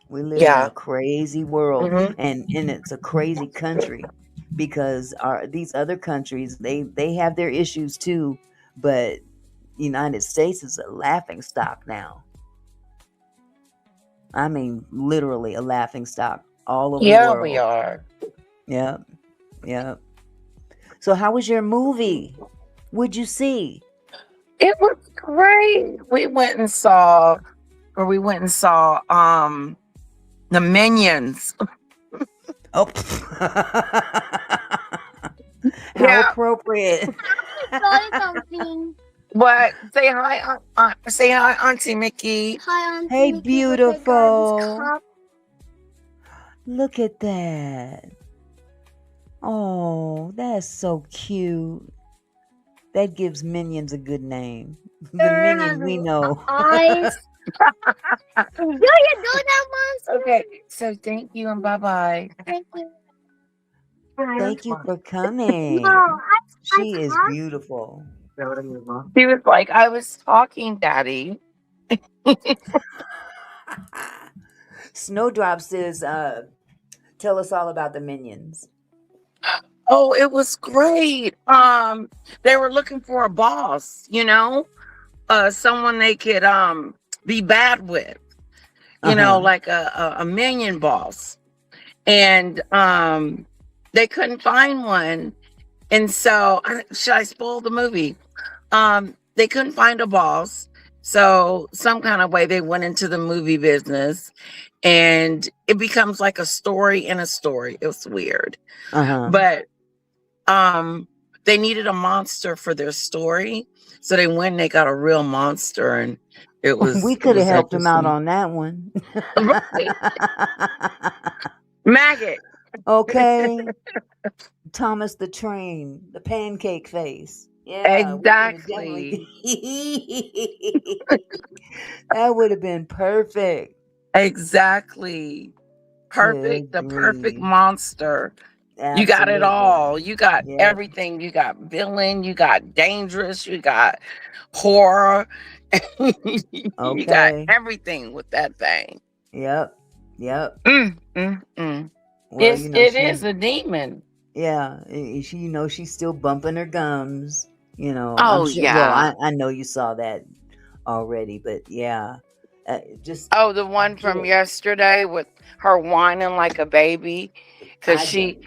We live in a crazy world, and it's a crazy country because these other countries, they have their issues too, but the United States is a laughing stock now. I mean, literally a laughing stock all over the world. We are. Yeah. So how was your movie? What'd you see? It was great. We went and saw or we went and saw the Minions. Oh, how appropriate! What? Say hi, say hi, Auntie Mickey. Hi, Auntie Hey, Mickey, with a beautiful. garbage cup. Look at that. Oh, that's so cute. That gives Minions a good name. The Minions we know. Eyes. Do you do that, monster? Okay, so thank you and bye bye. Thank you. Thank you for coming. No, She is beautiful. He was like, I was talking, Daddy. Snowdrop says, tell us all about the Minions. Oh, it was great. They were looking for a boss, you know, someone they could be bad with, you know, like a minion boss. And they couldn't find one. And so, should I spoil the movie? They couldn't find a boss. So some kind of way they went into the movie business, and it becomes like a story in a story. It was weird. But they needed a monster for their story. So they went and they got a real monster, and it was We could have helped them out on that one. Maggot. Okay. Thomas the Train, the pancake face. Yeah, Exactly. that would have been perfect. Exactly. Perfect. The perfect monster. You got it all. You got everything. You got villain. You got dangerous. You got horror. You got everything with that thing. Yep. Well, Well, it is a demon. Yeah, she, she's still bumping her gums. Oh, I'm sure, yeah. Well, I know you saw that already, but yeah, just the one from yesterday with her whining like a baby, because she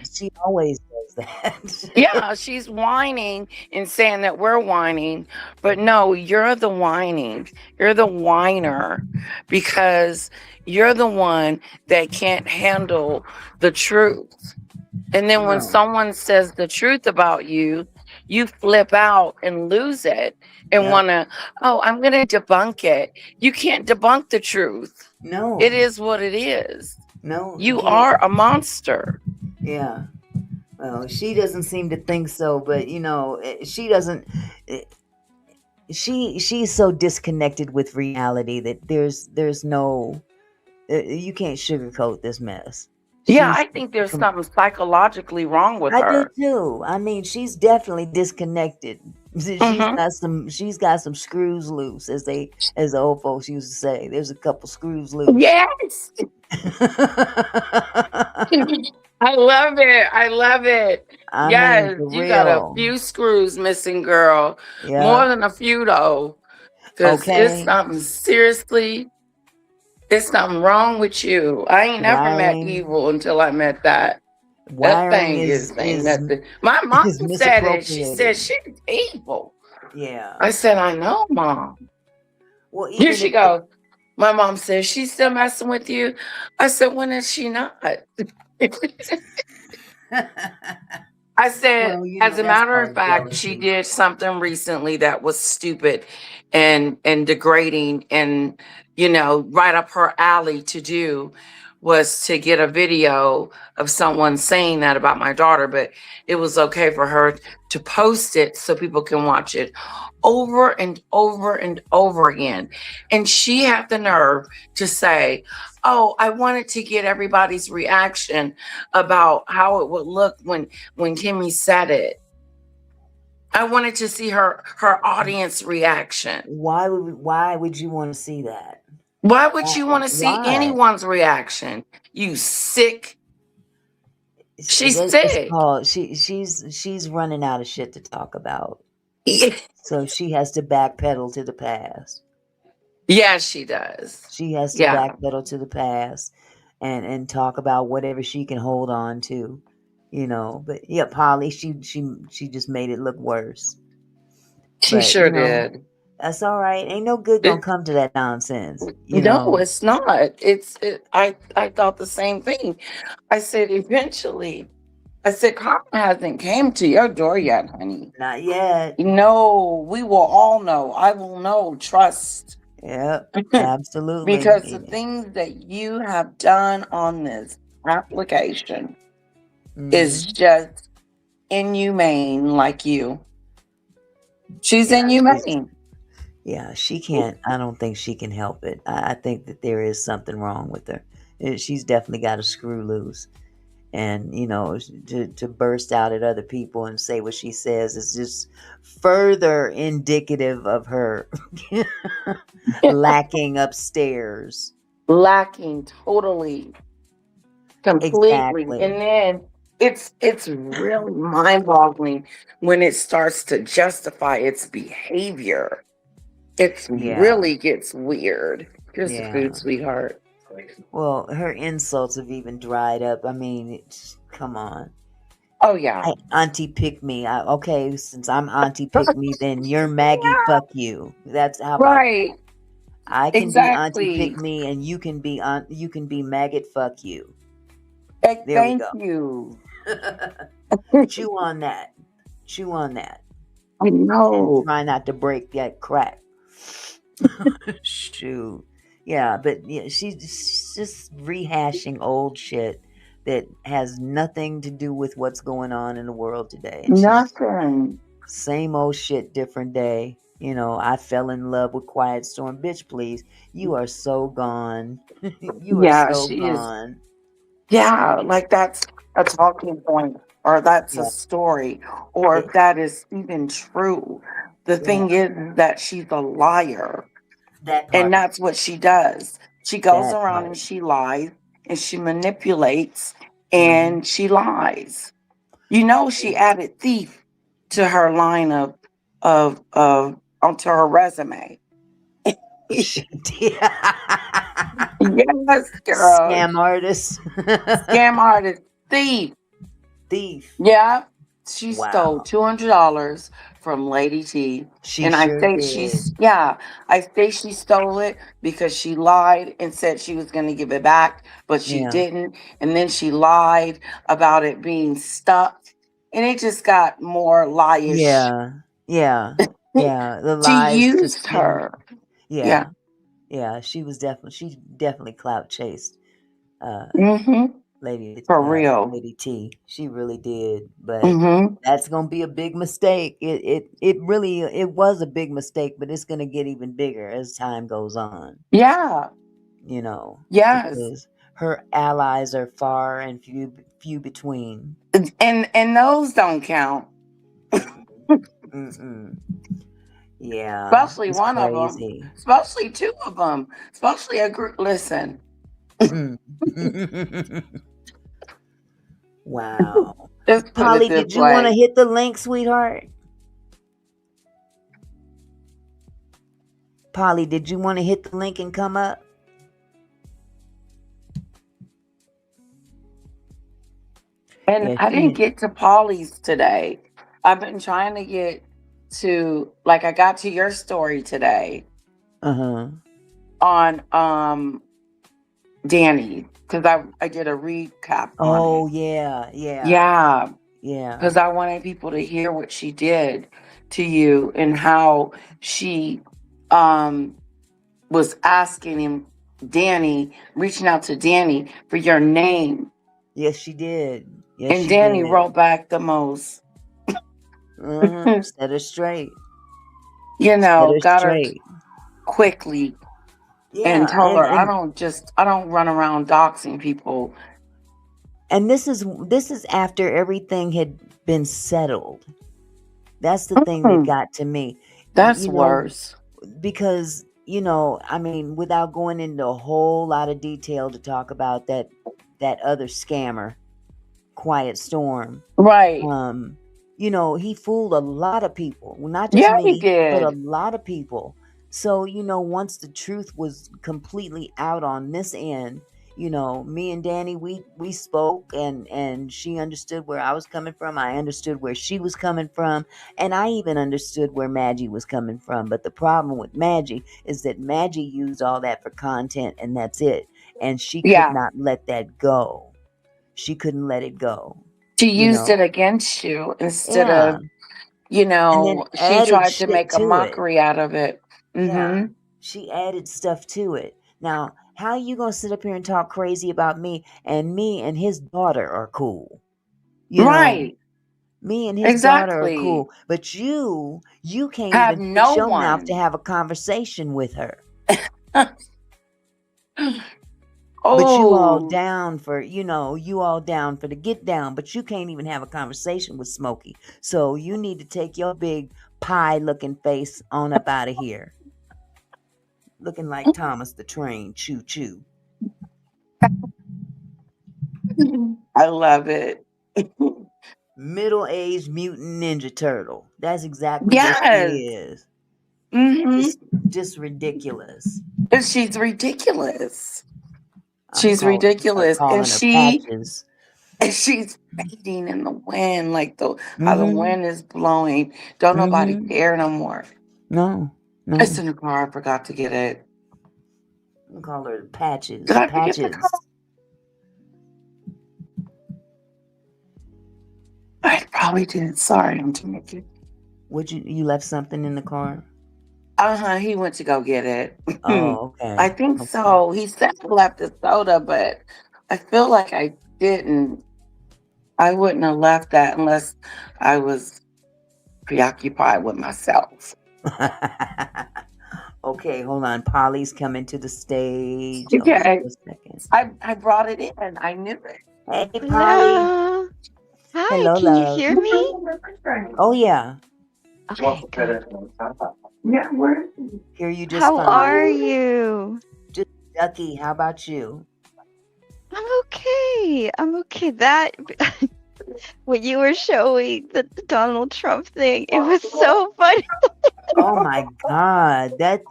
always does that. Yeah, she's whining and saying that we're whining, but no, you're the whining. You're the whiner, because you're the one that can't handle the truth. And then when someone says the truth about you, you flip out and lose it and want to, I'm going to debunk it. You can't debunk the truth. No. It is what it is. No. You are a monster. Yeah. Well, she doesn't seem to think so, but she doesn't. She's so disconnected with reality that there's no. You can't sugarcoat this mess. Yeah, I think there's something psychologically wrong with her. I do too. I mean, she's definitely disconnected. She's got some screws loose, as the old folks used to say. There's a couple screws loose. Yes. I love it. I love it. Yes, you got a few screws missing, girl. Yeah. More than a few though. Because it's something it's something wrong with you. I ain't never met evil until I met that. That thing is nothing. My mom said it. She said she's evil. Yeah. I said, I know, Mom. Well, here she goes. My mom says, she's still messing with you. I said, when is she not? I said, as a matter of fact, she did something recently that was stupid and degrading and, right up her alley to do, was to get a video of someone saying that about my daughter, but it was okay for her to post it so people can watch it over and over and over again. And she had the nerve to say, I wanted to get everybody's reaction about how it would look when Kimmy said it. I wanted to see her audience reaction. Why would you want to see that? Why would you want to see anyone's reaction? You sick. She's sick. She's running out of shit to talk about. So she has to backpedal to the past. Yeah, she does. She has to backpedal to the past and talk about whatever she can hold on to, But yeah, Polly, she just made it look worse. She sure did. That's all right. Ain't no good gonna come to that nonsense. No, it's not. I thought the same thing. I said, eventually, I said, karma hasn't came to your door yet, honey. Not yet. No, we will all know. I will know. Trust. Yep, absolutely. Because the things that you have done on this application is just inhumane, like you. She's inhumane. Yeah, she can't. I don't think she can help it. I think that there is something wrong with her. She's definitely got a screw loose. And, to burst out at other people and say what she says is just further indicative of her lacking upstairs. Lacking totally. Completely. Exactly. And then it's really mind-boggling when it starts to justify its behavior. It really gets weird. Here's the food, sweetheart. Well, her insults have even dried up. I mean, come on. Oh, yeah. Auntie pick me. Okay, since I'm Auntie pick me, then you're Maggie fuck you. That's how about right. I can be Auntie pick me and you can be Maggot fuck you. There Thank we go. you. Chew on that. Chew on that. I know. Try not to break that crack. Shoot. Yeah, but she's just rehashing old shit that has nothing to do with what's going on in the world today. And Nothing. Same old shit, different day. I fell in love with Quiet Storm. Bitch, please. You are so gone. You are so gone. Yeah, like that's a talking point, or that's a story, or if that is even true. The thing is that she's a liar. And that's what she does. She goes around and she lies and she manipulates and she lies. She added thief to her line of onto her resume. She did. Yes, girl. Scam artist. Scam artist. Thief. Yeah. She stole $200 from Lady T. I think she stole it because she lied and said she was going to give it back, but she didn't. And then she lied about it being stuck. And it just got more lieish. Yeah. The She lies used her. Yeah. She definitely clout chased. Lady For real. Lady T. She really did. But that's gonna be a big mistake. It really was a big mistake, but it's gonna get even bigger as time goes on. Yeah. Yes. Because her allies are far and few between. And those don't count. Yeah. Especially one of them. Especially two of them. Especially a group. Listen. Wow. Just Polly, did you want to hit the link, sweetheart? Polly, did you want to hit the link and come up? And I didn't get to Polly's today. I've been trying to get to, like, I got to your story today. On Danny, because I did a recap on it. Yeah. Because I wanted people to hear what she did to you and how she was asking him, reaching out to Danny for your name. Yes, she did. Yes, and Danny wrote back the most. Set her straight. Got her quickly. And told her, I don't run around doxing people. And this is after everything had been settled. That's the thing that got to me. That's worse. Because, without going into a whole lot of detail to talk about that other scammer, Quiet Storm. Right. He fooled a lot of people. Well, not just me, he did. but a lot of people. So, once the truth was completely out on this end, you know, me and Danny, we spoke, and she understood where I was coming from. I understood where she was coming from, and I even understood where Maggie was coming from. But the problem with Maggie is that Maggie used all that for content, and that's it. And she could not let that go. She couldn't let it go. She You used know? it against you instead Yeah. of, you And then know, she added tried to shit make a to it. mockery out of it. Yeah. She added stuff to it. Now, how you gonna sit up here and talk crazy about me and his daughter are cool? You know, Right. me and his daughter are Exactly. cool, but you can't Have even no fix your mouth to one. have a conversation with her. Oh. But you all down for, you all down for the get down, but you can't even have a conversation with Smokey. So you need to take your big pie looking face on up out of here. Looking like Thomas the Train, choo choo. I love it. Middle-aged mutant ninja turtle. That's exactly what Yes. she is. Mm-hmm. Just ridiculous. And she's ridiculous. I'm She's ridiculous. calling And her Patches. she's fading in the wind, like how the Mm-hmm. wind is blowing. Don't nobody care no more. No. It's in the car. I forgot to get it. I call her Patches. Did I forget the Patches. car? I probably did. Sorry, I'm too much. Would you left something in the car? He went to go get it. Oh, okay. I think so. He said I left the soda, but I feel like I didn't. I wouldn't have left that unless I was preoccupied with myself. Okay, hold on. Polly's coming to the stage. Okay. Hold on a second. I brought it in. I knew it. Hey, Polly. Hello. Hi, Hello, can you love. hear me? Oh, yeah. Okay, good. Yeah, where? Hear you just How fine. are you? Just ducky. How about you? I'm okay. I'm okay. That when you were showing the Donald Trump thing, it was so funny. Oh my God. That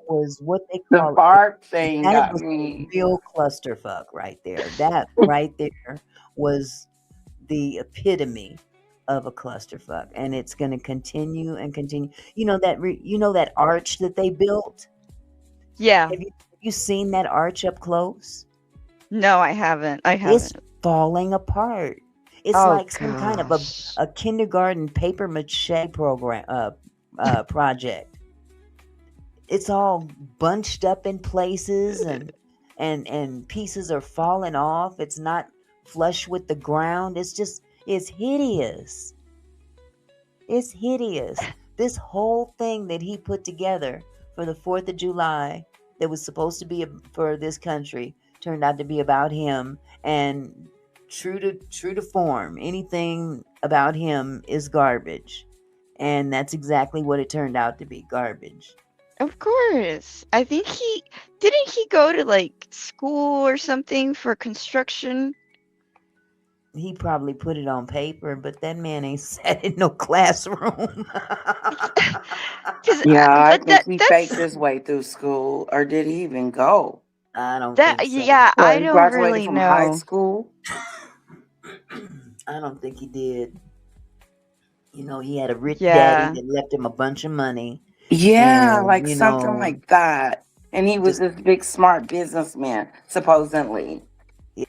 was what they The call bark thing that got was me. a real clusterfuck right there. That right there was the epitome of a clusterfuck, and it's going to continue and continue. You know that arch that they built? Yeah. Have you seen that arch up close? No, I haven't. It's falling apart. It's Oh, like some kind of a kindergarten paper mache project. It's all bunched up in places, and pieces are falling off. It's not flush with the ground. It's hideous. It's hideous. This whole thing that he put together for the 4th of July that was supposed to be for this country turned out to be about him, and true to form, anything about him is garbage. And that's exactly what it turned out to be, garbage. Of course. I think didn't he go to like school or something for construction? He probably put it on paper, but that man ain't sat in no classroom. Yeah, I think he faked his way through school, or did he even go? I don't think so. Yeah, Well, I he don't graduated really from know. high school. I don't think he did. You know, he had a rich Yeah. daddy that left him a bunch of money. Yeah, and, like you something know, like that. And he was this big smart businessman, supposedly. Yeah,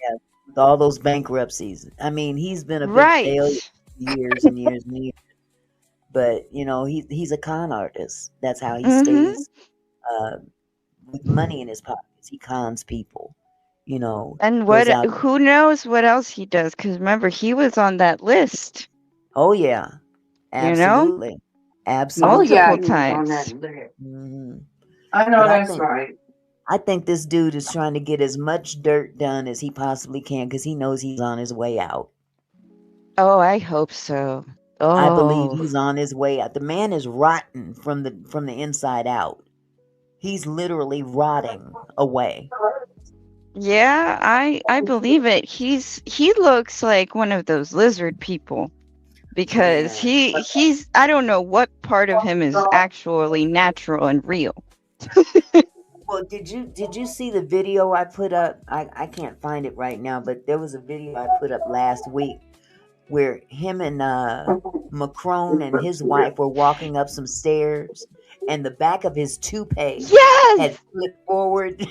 with all those bankruptcies. I mean, he's been a big Right. failure for years and years and years. But you know, he's a con artist. That's how he stays with money in his pockets. He cons people. You know, And goes out. who knows what else he does? Because remember, he was on that list. Oh yeah, You know? absolutely, Oh, absolutely. yeah, Multiple he was on times. that list. Mhm. I know But that's right. I think this dude is trying to get as much dirt done as he possibly can because he knows he's on his way out. Oh, I hope so. I believe Oh. he's on his way out. The man is rotten from the inside out. He's literally rotting away. Yeah, I believe it. He looks like one of those lizard people because he's I don't know what part of him is actually natural and real. Well, did you see the video I put up? I can't find it right now, but there was a video I put up last week where him and Macron and his wife were walking up some stairs, and the back of his toupee Yes, had flipped forward.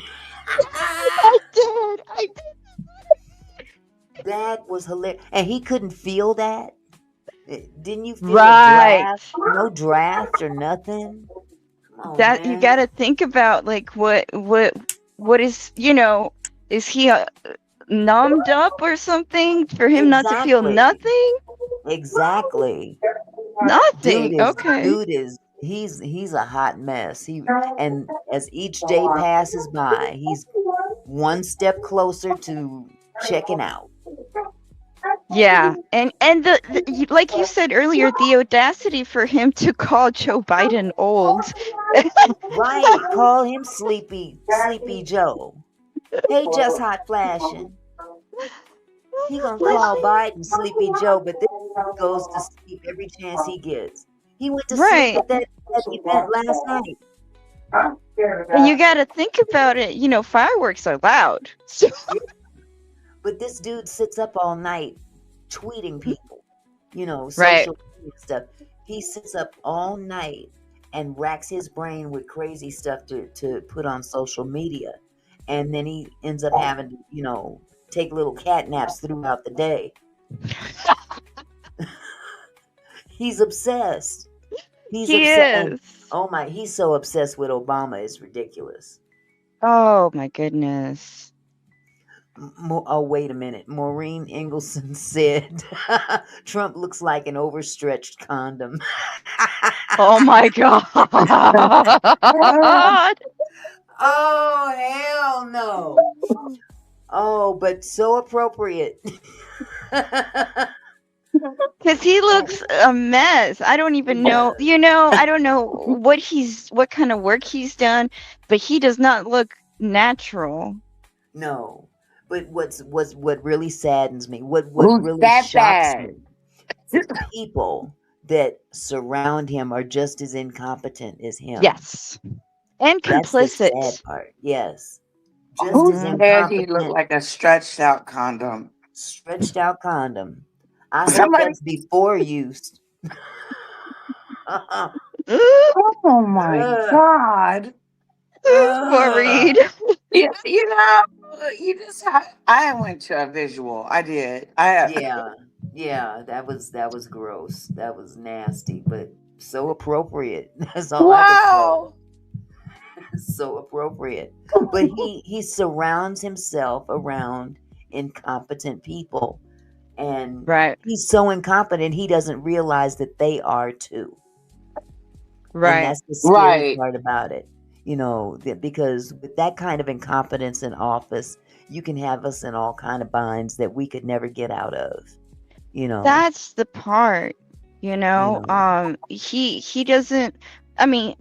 I did. I did. That was hilarious, and he couldn't feel that. Didn't you feel a Right. draft? No draft or nothing. Come on, That you man. got to think about like what is, is he numbed up or something for him not to feel Exactly. nothing? Exactly. Nothing. Okay. Dude is he's a hot mess. And as each day passes by, he's one step closer to checking out. Yeah, and like you said earlier, the audacity for him to call Joe Biden old. Right. Call him Sleepy Joe. Hey, just hot flashing. He gonna call Biden Sleepy Joe, but this goes to sleep every chance he gets. He went to sleep at that event last night. And you got to think about it. Fireworks are loud. So But this dude sits up all night tweeting people, Right. social media stuff. He sits up all night and racks his brain with crazy stuff to put on social media. And then he ends up having to, take little cat naps throughout the day. He's obsessed. He's He obsessed. And, is. oh my, he's so obsessed with Obama. It's ridiculous. Oh my goodness. Oh, wait a minute. Maureen Engelson said Trump looks like an overstretched condom. Oh my God. Oh, hell no. Oh, but so appropriate. Because he looks a mess. I don't even know. I don't know what kind of work he's done, but he does not look natural. No. But what really saddens me, what really shocks me, the people that surround him are just as incompetent as him. Yes. And That's the complicit. sad part. Yes. Just Who as said he incompetent. looked like a stretched out condom? Stretched out condom. I hope Somebody- that's before use. Oh my God. Worried. You just I went to a visual. I did. Yeah, that was gross. That was nasty, but so appropriate. That's all I Wow. can say. So appropriate. But he surrounds himself around incompetent people. And Right. he's so incompetent he doesn't realize that they are too. Right. And that's the scary part about it. Because with that kind of incompetence in office, you can have us in all kind of binds that we could never get out of. That's the part. He doesn't. I mean,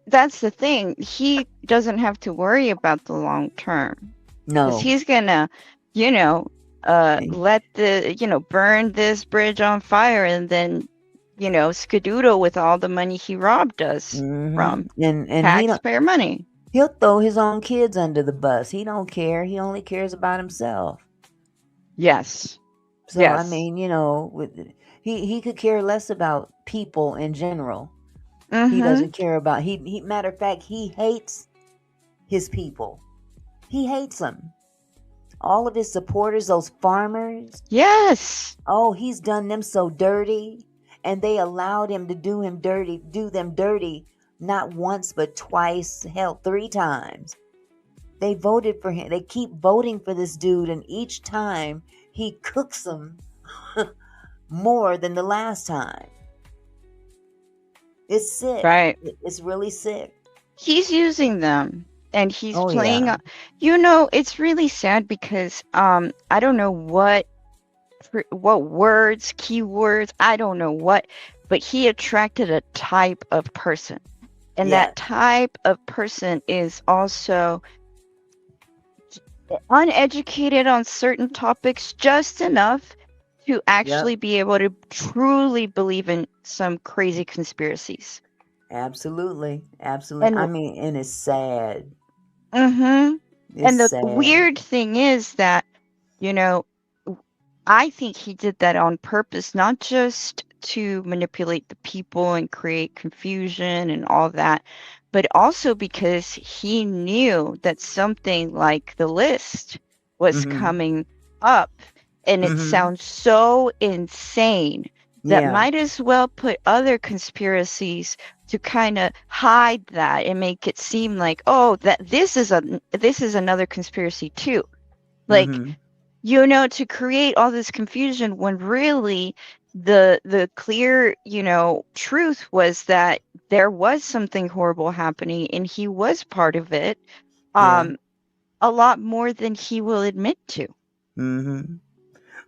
that's the thing. He doesn't have to worry about the long term. No. Because he's gonna, let burn this bridge on fire and then, skedoodle with all the money he robbed us from and taxpayer money. He'll throw his own kids under the bus. He don't care. He only cares about himself. Yes. So Yes. I mean, he could care less about people in general. He doesn't care about he matter of fact, he hates his people. He hates them. All of his supporters, those farmers. Yes. Oh, he's done them so dirty, and they allowed him to do them dirty not once but twice, hell, 3 times. They voted for him. They keep voting for this dude, and each time he cooks them more than the last time. It's sick. Right. It's really sick. He's using them and he's Oh, playing. yeah. It's really sad because I don't know what words, keywords, I don't know what, but he attracted a type of person. And that type of person is also uneducated on certain topics just enough to actually be able to truly believe in some crazy conspiracies. Absolutely. I mean, and it's sad. Mm-hmm. It's And the sad. weird thing is that, you know, I think he did that on purpose, not just to manipulate the people and create confusion and all that, but also because he knew that something like the list was Mm-hmm. coming up, and it Mm-hmm. sounds so insane that Yeah. might as well put other conspiracies to kind of hide that and make it seem like, oh, that this is another conspiracy too. Like, Mm-hmm. you know, to create all this confusion when really the clear, you know, truth was that there was something horrible happening and he was part of it, Yeah. a lot more than he will admit to. Mm-hmm.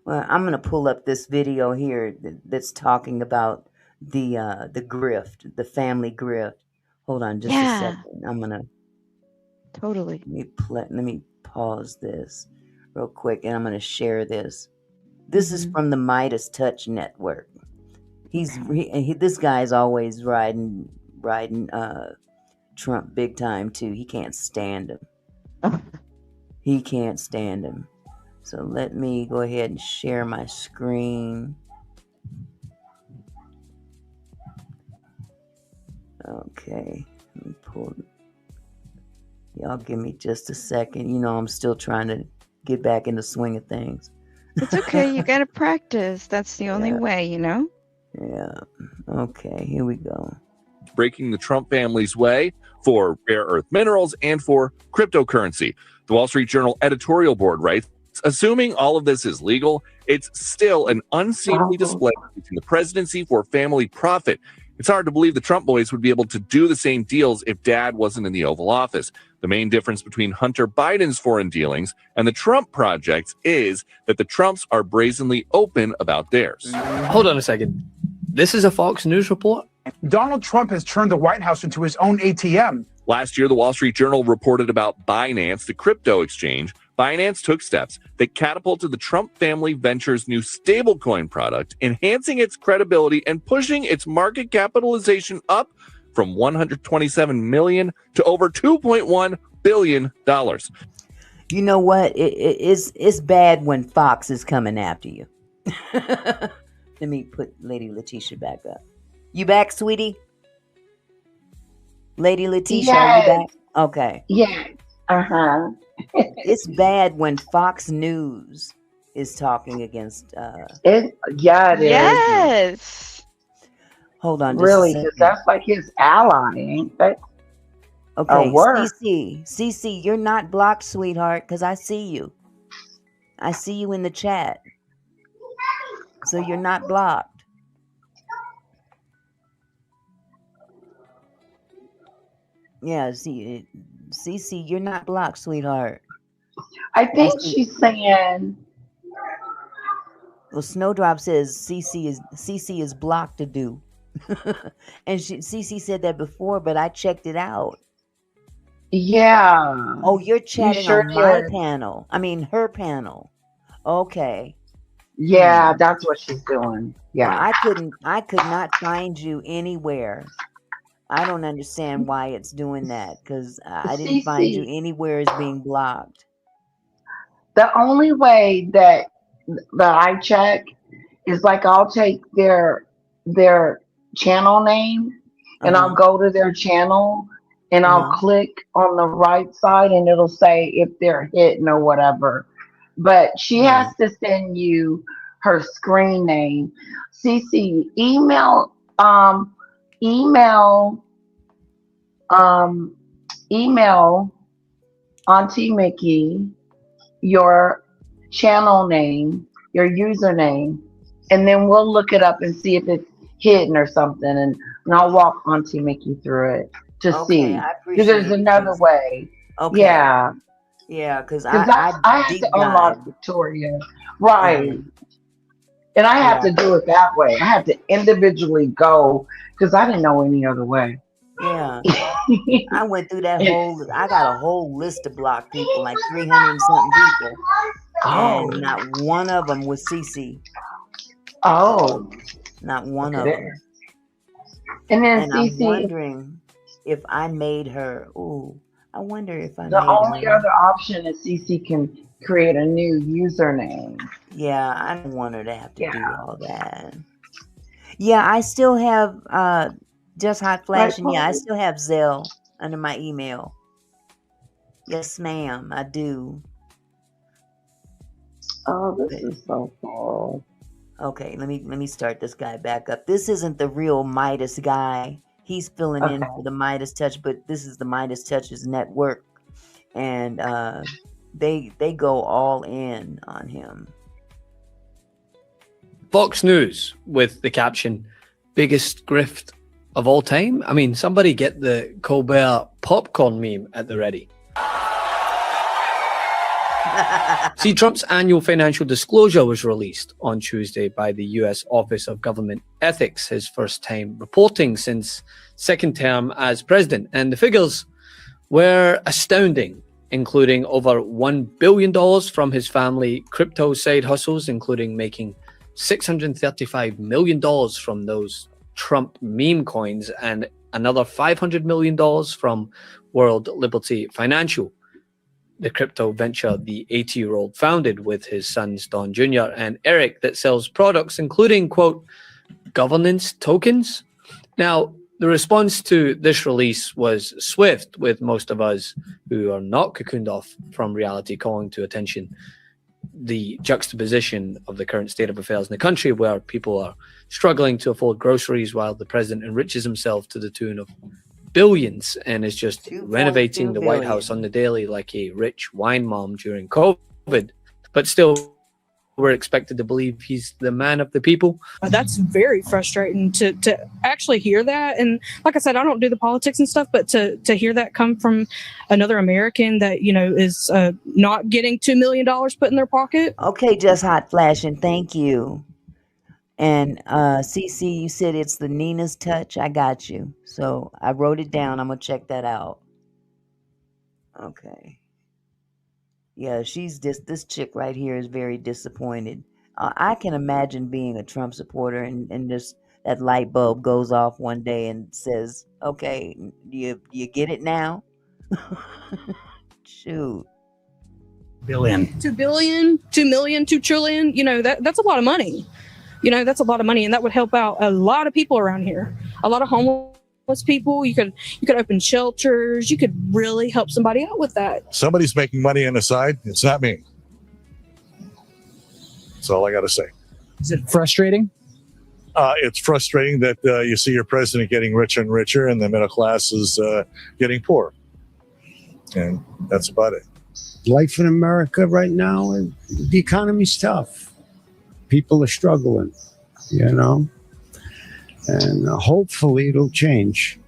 Well, I'm gonna pull up this video here that's talking about the grift, the family grift. Hold on just a Yeah, second. I'm gonna totally. let me pause this real quick, and I'm gonna share this. This is from the Midas Touch Network. This guy's always riding Trump big time too. He can't stand him. He can't stand him. So let me go ahead and share my screen. Okay, let me pull. Y'all give me just a second. You know, I'm still trying to get back in the swing of things. It's okay. You got to practice. That's the only way, you know? Yeah. Okay, here we go. Breaking the Trump family's way for rare earth minerals and for cryptocurrency. The Wall Street Journal editorial board writes, assuming all of this is legal, it's still an unseemly display between the presidency for family profit. It's hard to believe the Trump boys would be able to do the same deals if Dad wasn't in the Oval Office. The main difference between Hunter Biden's foreign dealings and the Trump projects is that the Trumps are brazenly open about theirs. Hold on a second. This is a Fox News report? Donald Trump has turned the White House into his own ATM. Last year, the Wall Street Journal reported about Binance, the crypto exchange. Binance took steps that catapulted the Trump family venture's new stablecoin product, enhancing its credibility and pushing its market capitalization up from $127 million to over $2.1 billion. You know what? It's bad when Fox is coming after you. Let me put Lady Letitia back up. You back, sweetie? Lady Letitia, are you back? Okay. Yes. Uh-huh. It's bad when Fox News is talking against it is. Yes. Hold on just Really, a second. because that's like his ally, ain't that? Okay, work. CC, you're not blocked, sweetheart, because I see you. I see you in the chat. So you're not blocked. Yeah, see, CC, you're not blocked, sweetheart. I think she's saying. Well, Snowdrop says CC is blocked to do, and CC said that before, but I checked it out. Yeah. Oh, you're chatting sure on my did. panel. I mean, her panel. Okay. Yeah, that's what she's doing. Yeah. Well, I could not find you anywhere. I don't understand why it's doing that, because I didn't find you anywhere as being blocked. The only way that I check is like I'll take their channel name and I'll go to their channel and I'll click on the right side and it'll say if they're hidden or whatever. But she has to send you her screen name. CC, email Auntie Mickey your channel name, your username, and then we'll look it up and see if it's hidden or something, and I'll walk Auntie Mickey through it to see. I Because there's appreciate another it. way. Okay. Yeah. Yeah, because I have deep to unlock dive. Victoria. Right. And I have to do it that way. I have to individually go because I didn't know any other way. Yeah. I went through that I got a whole list of blocked people, like 300 and something people. Oh. And not one of them was CC. Oh. Not one Look of at them. And then I'm CC. wondering if I made her, I wonder if I The made only other option is CC can create a new username. Yeah, I don't want her to have to do all that. Yeah, I still have Just Hot Flash, and yeah, I still have Zelle under my email. Yes, ma'am, I do. Oh, this is so cool. Okay, let me start this guy back up. This isn't the real Midas guy. He's filling in for the Midas Touch, but this is the Midas Touches network, and they go all in on him. Fox News with the caption, biggest grift of all time. I mean, somebody get the Colbert popcorn meme at the ready. See, Trump's annual financial disclosure was released on Tuesday by the U.S. Office of Government Ethics, his first time reporting since second term as president. And the figures were astounding, including over $1 billion from his family crypto side hustles, including making $635 million from those Trump meme coins and another $500 million from World Liberty Financial, the crypto venture the 80-year-old founded with his sons Don Jr. and Eric that sells products including, quote, governance tokens. Now, the response to this release was swift, with most of us who are not cocooned off from reality calling to attention the juxtaposition of the current state of affairs in the country, where people are struggling to afford groceries while the president enriches himself to the tune of billions and is just renovating the White House on the daily like a rich wine mom during COVID, but still we're expected to believe he's the man of the people. That's very frustrating to actually hear that. And like I said, I don't do the politics and stuff, but to hear that come from another American that, you know, is not getting $2 million put in their pocket. Okay, Just Hot Flashing, thank you. And CC, you said it's the Nina's Touch. I got you. So I wrote it down. I'm going to check that out. Okay. Yeah, she's this chick right here is very disappointed. I can imagine being a Trump supporter and just that light bulb goes off one day and says, okay, do you get it now? Shoot. Billion. 2 billion, 2 million, 2 trillion. You know, that's a lot of money. You know, that's a lot of money, and that would help out a lot of people around here. A lot of homeless people. You could open shelters. You could really help somebody out with that. Somebody's making money on the side. It's not me. That's all I got to say. Is it frustrating? It's frustrating that you see your president getting richer and richer, and the middle class is getting poor. And that's about it. Life in America right now, the economy's tough. People are struggling, you know, and hopefully it'll change.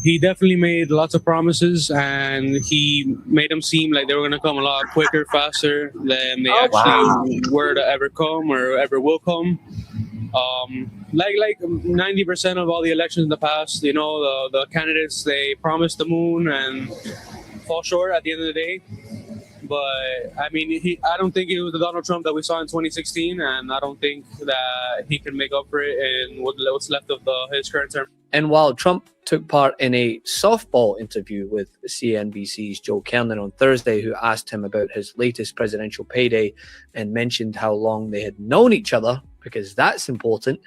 He definitely made lots of promises, and he made them seem like they were going to come a lot quicker, faster than they were to ever come or ever will come. Like 90% of all the elections in the past, you know, the candidates, they promised the moon and fall short at the end of the day. But I mean, I don't think it was the Donald Trump that we saw in 2016, and I don't think that he can make up for it in what's left of his current term. And while Trump took part in a softball interview with CNBC's Joe Kernan on Thursday, who asked him about his latest presidential payday and mentioned how long they had known each other, because that's important,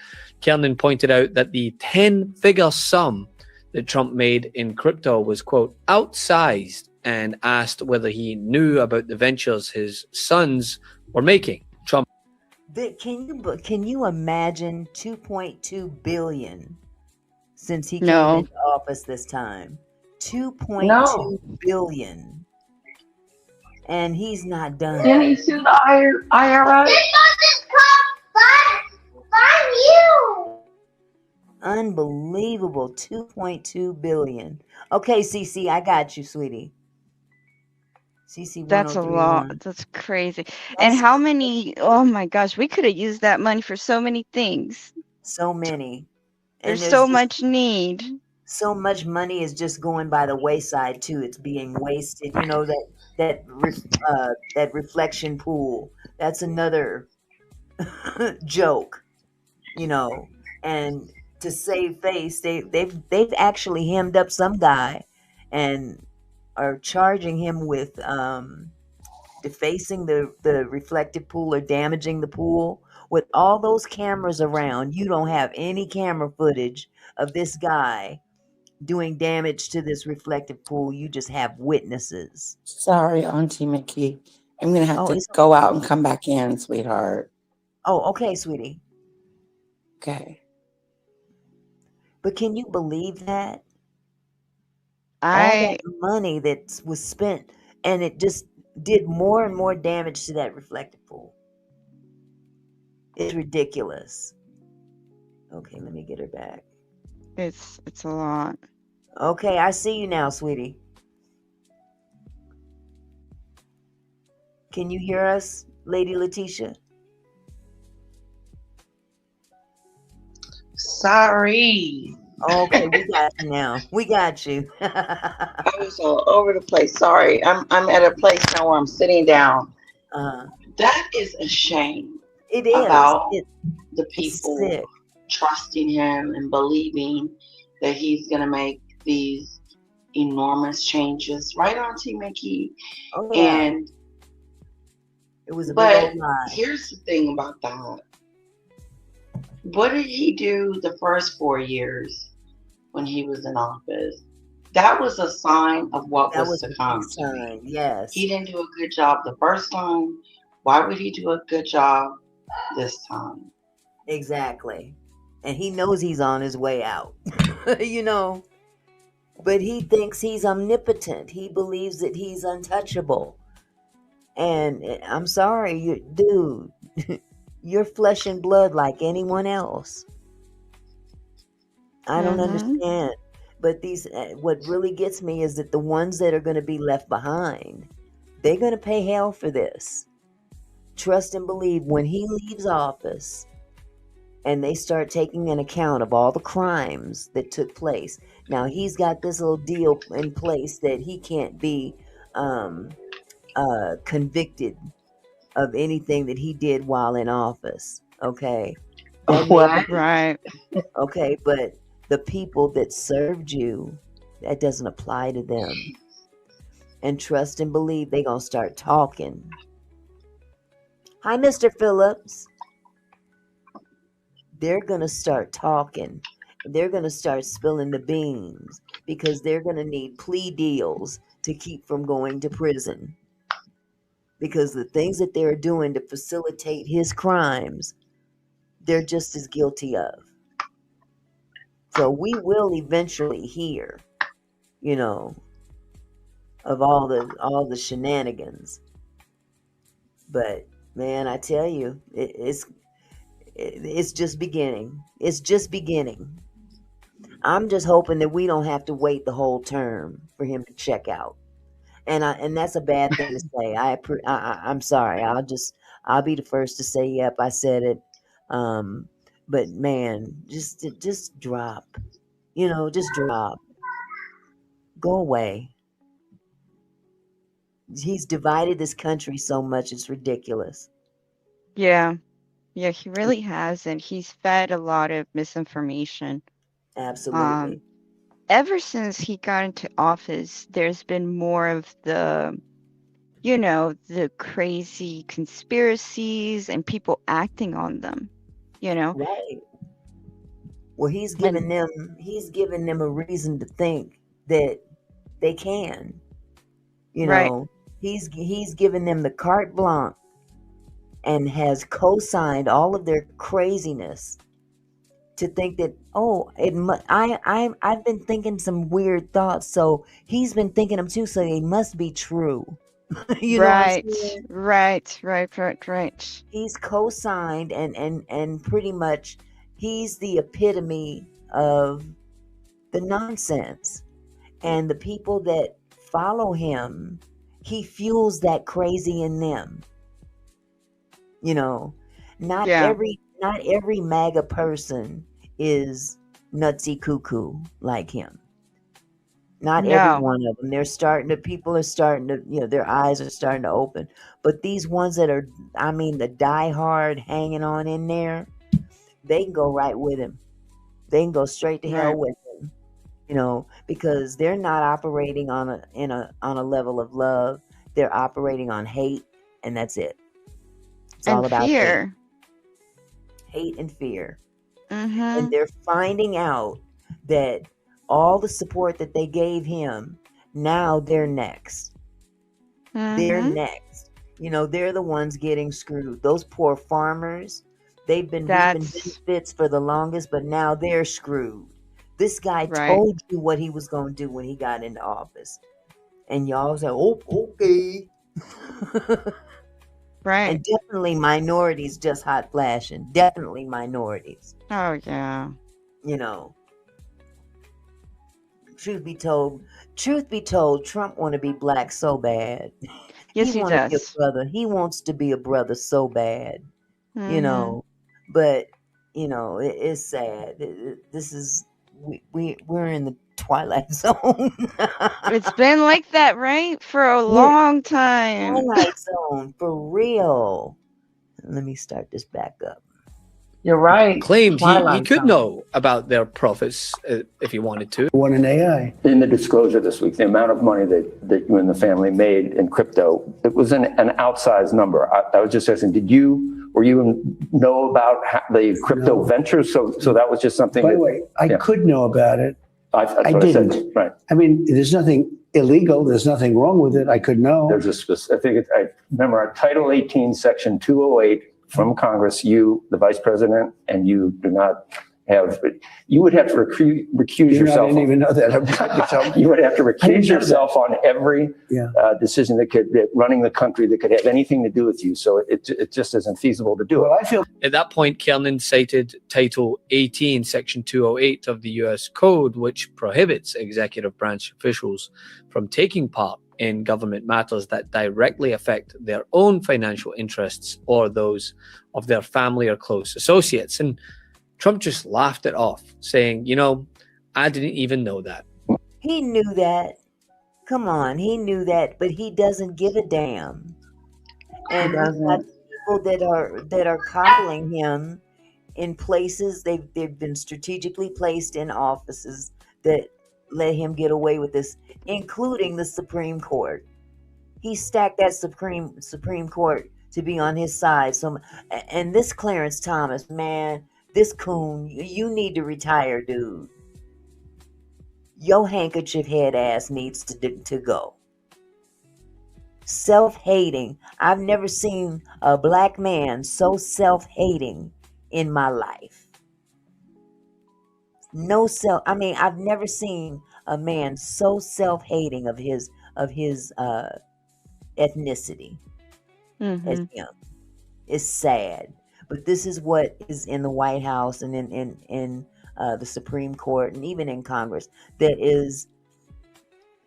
Kernan pointed out that the 10-figure sum that Trump made in crypto was, quote, outsized, and asked whether he knew about the ventures his sons were making. Trump. Can you imagine 2.2 billion since he came into office this time? 2.2 billion. And he's not done. Can he sue the IRS? you. Unbelievable. 2.2 billion. Okay, CC, I got you, sweetie. CC, that's a lot. That's crazy. And how many? Oh my gosh, we could have used that money for so many things. So many. There's so much need. So much money is just going by the wayside too. It's being wasted. You know, that reflection pool. That's another joke. You know, and to save face, they've actually hemmed up some guy, and are charging him with defacing the reflective pool or damaging the pool. With all those cameras around, you don't have any camera footage of this guy doing damage to this reflective pool. You just have witnesses. Sorry, Auntie Mickey. I'm gonna have Oh, to it's go out and come back in, sweetheart. Oh, okay, sweetie. Okay. But can you believe that? All that money that was spent, and it just did more and more damage to that reflective pool. It's ridiculous. Okay, let me get her back. It's a lot. Okay, I see you now, sweetie. Can you hear us, Lady Letitia? Sorry. Okay, we got you now. We got you. I was all over the place. Sorry. I'm at a place now where I'm sitting down. That is a shame. It is. About the It's people sick. trusting him and believing that he's gonna make these enormous changes, right, Auntie Mickey? Oh yeah. And it was a big but old lie. here's the thing about that. What did he do the first 4 years when he was in office? That was a sign of what That was was a to come. big sign. Yes. He didn't do a good job the first time. Why would he do a good job this time? Exactly. And he knows he's on his way out. You know. But he thinks he's omnipotent. He believes that he's untouchable. And I'm sorry, dude. You're flesh and blood like anyone else. I don't understand. But what really gets me is that the ones that are going to be left behind, they're going to pay hell for this. Trust and believe when he leaves office and they start taking an account of all the crimes that took place. Now, he's got this little deal in place that he can't be convicted of anything that he did while in office. Okay. What? Right. Okay, but the people that served you, that doesn't apply to them. And trust and believe they're going to start talking. Hi, Mr. Phillips. They're going to start talking. They're going to start spilling the beans because they're going to need plea deals to keep from going to prison. Because the things that they're doing to facilitate his crimes, they're just as guilty of. So we will eventually hear, you know, of all the shenanigans. But man, I tell you, it's just beginning. It's just beginning. I'm just hoping that we don't have to wait the whole term for him to check out. And that's a bad thing to say. I'm sorry. I'll be the first to say, yep, I said it. But man, just drop. You know, just drop. Go away. He's divided this country so much, it's ridiculous. Yeah. Yeah, he really has, and he's fed a lot of misinformation. Absolutely. Ever since he got into office, there's been more of the, the crazy conspiracies and people acting on them, Right. Well, he's given them a reason to think that they can. You Right. know, he's given them the carte blanche and has co-signed all of their craziness to think that, I've been thinking some weird thoughts, so he's been thinking them too, so they must be true. You know what I'm saying? Right. He's co-signed and pretty much he's the epitome of the nonsense. And the people that follow him, he fuels that crazy in them. You know, not every MAGA person is nutsy cuckoo like him. Not every one of them. People are starting to, their eyes are starting to open. But these ones that are, the diehard hanging on in there, they can go right with him. They can go straight to hell with him. you know, because they're not operating on a level of love. They're operating on hate, and that's it. It's all And about fear. hate and fear. Mm-hmm. And they're finding out that all the support that they gave him, now they're next. They're Mm-hmm. next. You know, they're the ones getting screwed. Those poor farmers, we've been reaping benefits for the longest, but now they're screwed. This guy told you what he was going to do when he got into office. And y'all say, oh, okay. Right. And definitely minorities just hot flashing. Definitely minorities. Oh, yeah. You know. Truth be told, Trump want to be black so bad. Yes, he wanna be a does. brother. He wants to be a brother so bad. You Mhm. know. But, you know, it's sad. This is we're in the twilight zone. It's been like that, right? For a long time. Twilight zone, for real. Let me start this back up. You're right. Claimed he Twilight could Zone. know about their profits if he wanted to. One in AI. In the disclosure this week, the amount of money that you and the family made in crypto, it was an outsized number. I was just asking, were you know about the crypto ventures? So that was just something. By the way, I could know about it. That's I what didn't. said. Right. I mean, there's nothing illegal. There's nothing wrong with it. I could know. There's a specific, I remember Title 18, Section 208 from Congress, you, the vice president, and you do not have, you would have to recuse yourself. I didn't even know that. You would have to recuse yourself on every decision that running the country that could have anything to do with you. So it just isn't feasible to do it. I feel At that point, Kernan cited Title 18, Section 208 of the U.S. Code, which prohibits executive branch officials from taking part in government matters that directly affect their own financial interests or those of their family or close associates. And Trump just laughed it off, saying, you know, I didn't even know that. He knew that. Come on, he knew that, but he doesn't give a damn. And we've got people that are coddling him in places. They've been strategically placed in offices that let him get away with this, including the Supreme Court. He stacked that Supreme Court to be on his side. So, and this Clarence Thomas, man, this coon, you need to retire, dude. Your handkerchief head ass needs to go. Self-hating. I've never seen a black man so self-hating in my life. I've never seen a man so self-hating of his ethnicity as him. It's sad. But this is what is in the White House and in the Supreme Court and even in Congress that is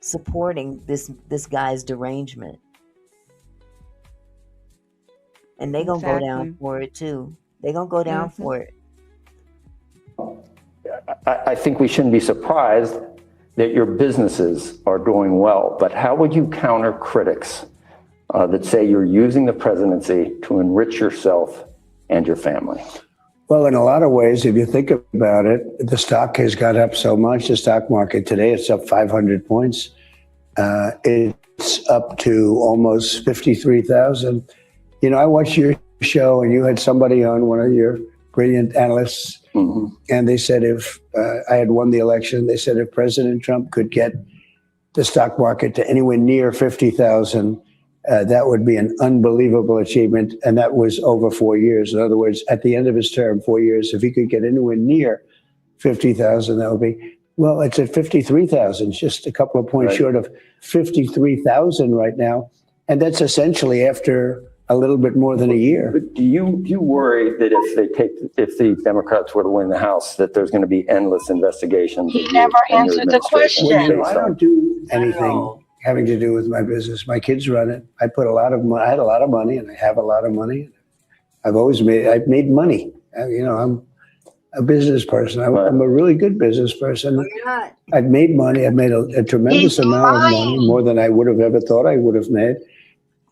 supporting this guy's derangement. And they're going to go down for it too. They're going to go down for it. I think we shouldn't be surprised that your businesses are doing well, but how would you counter critics that say you're using the presidency to enrich yourself and your family? Well, in a lot of ways, if you think about it, the stock has got up so much. The stock market today, it's up 500 points. It's up to almost 53,000. You know, I watched your show and you had somebody on, one of your brilliant analysts, and they said if I had won the election, they said if President Trump could get the stock market to anywhere near 50,000, that would be an unbelievable achievement. And that was over 4 years. In other words, at the end of his term, 4 years, if he could get anywhere near 50,000, that would be, well, it's at 53,000, just a couple of points short of 53,000 right now. And that's essentially after a little bit more than a year. But do you worry that if the Democrats were to win the House, that there's going to be endless investigations? He never answered the question. Well, you know, I don't do anything having to do with my business. My kids run it. I put a lot of money. I had a lot of money, and I have a lot of money. I've made money. I'm a business person. I'm a really good business person. I've made money. I've made a tremendous amount of money, more than I would have ever thought I would have made.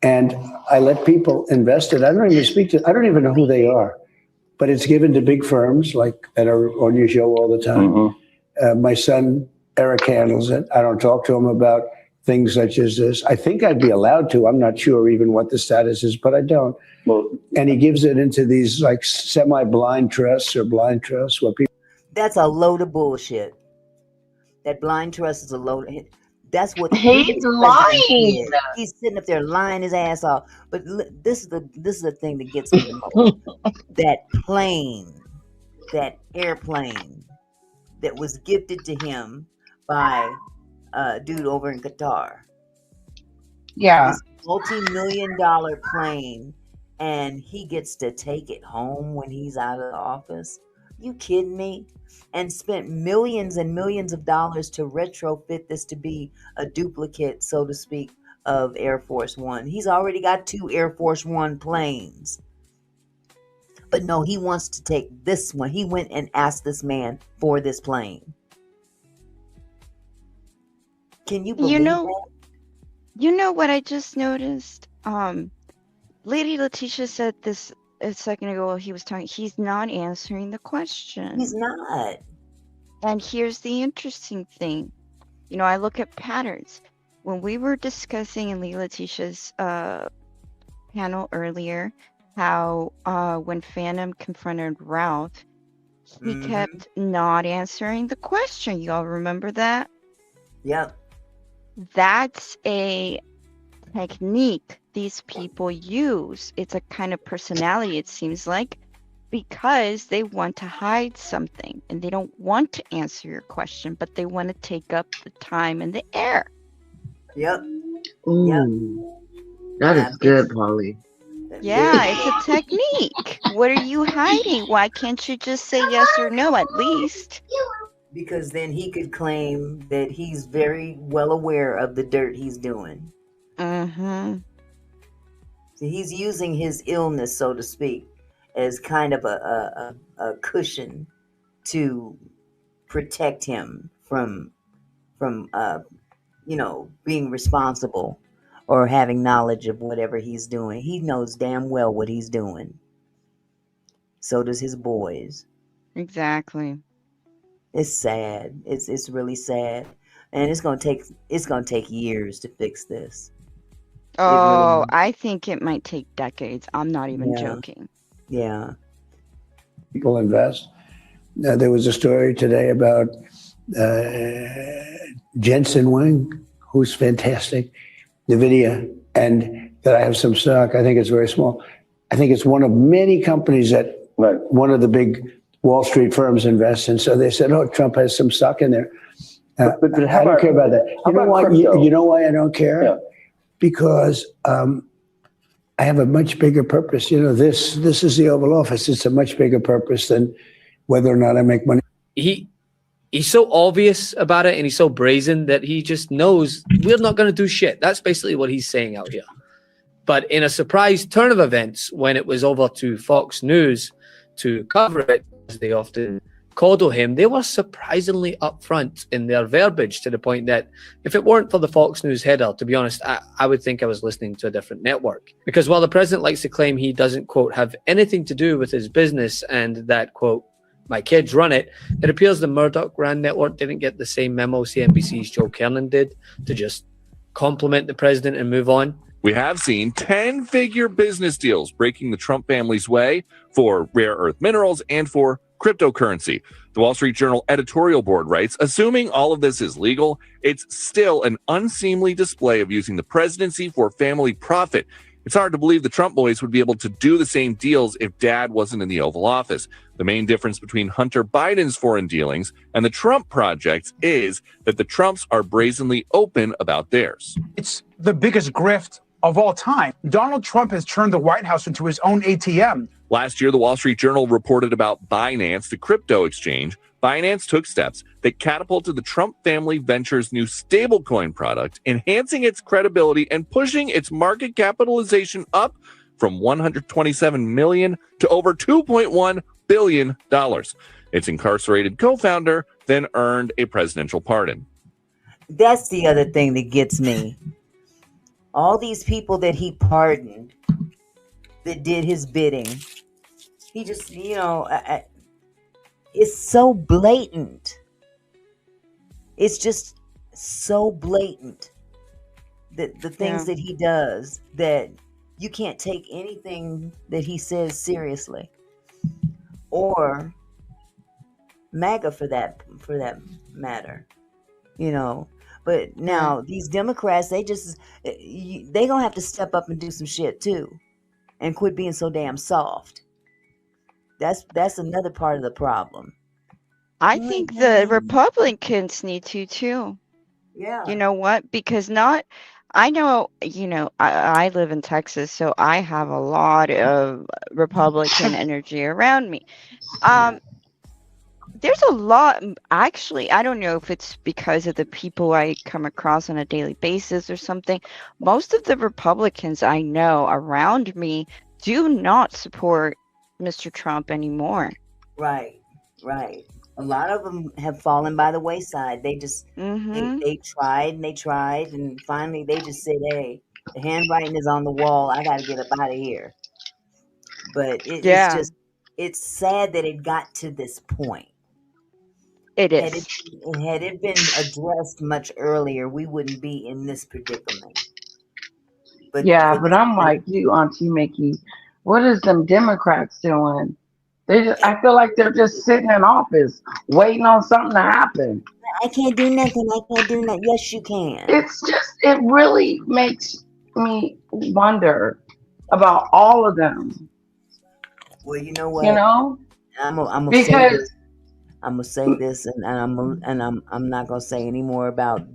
And I let people invest it. I don't even know who they are, but it's given to big firms like that are on your show all the time. My son Eric handles it. I don't talk to him about things such as this. I think I'd be allowed to. I'm not sure even what the status is, but I don't. Well, and he gives it into these like semi-blind trusts or blind trusts where people. That's a load of bullshit. That blind trust is a load of. That's what the He's previous president lying. did. He's sitting up there lying his ass off. But this is the thing that gets me the most. That plane, that airplane, that was gifted to him by a dude over in Qatar. Yeah. This multi-million-dollar plane, and he gets to take it home when he's out of the office. You kidding me? And spent millions and millions of dollars to retrofit this to be a duplicate, so to speak, of Air Force One. He's already got 2 Air Force One planes. But no, he wants to take this one. He went and asked this man for this plane. Can you believe that? You know what I just noticed? Lady Letitia said this a second ago while he was talking. He's not answering the question. He's not. And here's the interesting thing. You know, I look at patterns. When we were discussing in Lady Letitia's panel earlier, how when Phantom confronted Ralph, he kept not answering the question. Y'all remember that? Yep. That's a technique these people use. It's a kind of personality, it seems like, because they want to hide something and they don't want to answer your question, but they want to take up the time and the air. Yep. Ooh, that is good, Polly. Yeah, it's a technique. What are you hiding? Why can't you just say yes or no at least? Because then he could claim that he's very well aware of the dirt he's doing. Mm-hmm. So he's using his illness, so to speak, as kind of a cushion to protect him from being responsible or having knowledge of whatever he's doing. He knows damn well what he's doing. So does his boys. Exactly. It's sad. It's really sad, and it's gonna take years to fix this. Oh, I think it might take decades. I'm not even Yeah. joking. Yeah. People invest. There was a story today about Jensen Wing, who's fantastic, NVIDIA, and that I have some stock. I think it's very small. I think it's one of many companies that one of the big Wall Street firms invest in. So they said, "Oh, Trump has some stock in there." But I don't care about that. You know why? You know why I don't care? Yeah. Because I have a much bigger purpose. You know, this is the Oval Office. It's a much bigger purpose than whether or not I make money. He's so obvious about it and he's so brazen that he just knows we're not going to do shit. That's basically what he's saying out here. But in a surprise turn of events, when it was over to Fox News to cover it, as they often coddle him, they were surprisingly upfront in their verbiage, to the point that if it weren't for the Fox News header, to be honest, I would think I was listening to a different network. Because while the president likes to claim he doesn't, quote, have anything to do with his business and that, quote, my kids run it, it appears the Murdoch-ran network didn't get the same memo CNBC's Joe Kernan did to just compliment the president and move on. We have seen 10-figure business deals breaking the Trump family's way for rare earth minerals and for cryptocurrency. The Wall Street Journal editorial board writes, assuming all of this is legal, it's still an unseemly display of using the presidency for family profit. It's hard to believe the Trump boys would be able to do the same deals if dad wasn't in the Oval Office. The main difference between Hunter Biden's foreign dealings and the Trump projects is that the Trumps are brazenly open about theirs. It's the biggest grift of all time. Donald Trump has turned the White House into his own ATM. Last year, the Wall Street Journal reported about Binance, the crypto exchange. Binance took steps that catapulted the Trump family venture's new stablecoin product, enhancing its credibility and pushing its market capitalization up from $127 million to over $2.1 billion. Its incarcerated co-founder then earned a presidential pardon. That's the other thing that gets me. All these people that he pardoned, that did his bidding, he just, it's so blatant. It's just so blatant that the things that he does that you can't take anything that he says seriously, or MAGA for that matter, you know. But now these Democrats, they gonna have to step up and do some shit too, and quit being so damn soft. That's another part of the problem. I think the Republicans need to too. Yeah. You know what? Because I know, I live in Texas, so I have a lot of Republican energy around me. There's a lot, actually, I don't know if it's because of the people I come across on a daily basis or something. Most of the Republicans I know around me do not support Mr. Trump anymore. Right. A lot of them have fallen by the wayside. They just they tried and they tried, and finally they just said, "Hey, the handwriting is on the wall. I got to get up out of here." But it's sad that it got to this point. It is. Had it been addressed much earlier, we wouldn't be in this predicament. But I'm like you, Auntie Mickey. What is them Democrats doing? I feel like they're just sitting in office waiting on something to happen. I can't do nothing. Yes, you can. It really makes me wonder about all of them. Well, you know what? I'm gonna say this, and I'm not gonna say any more about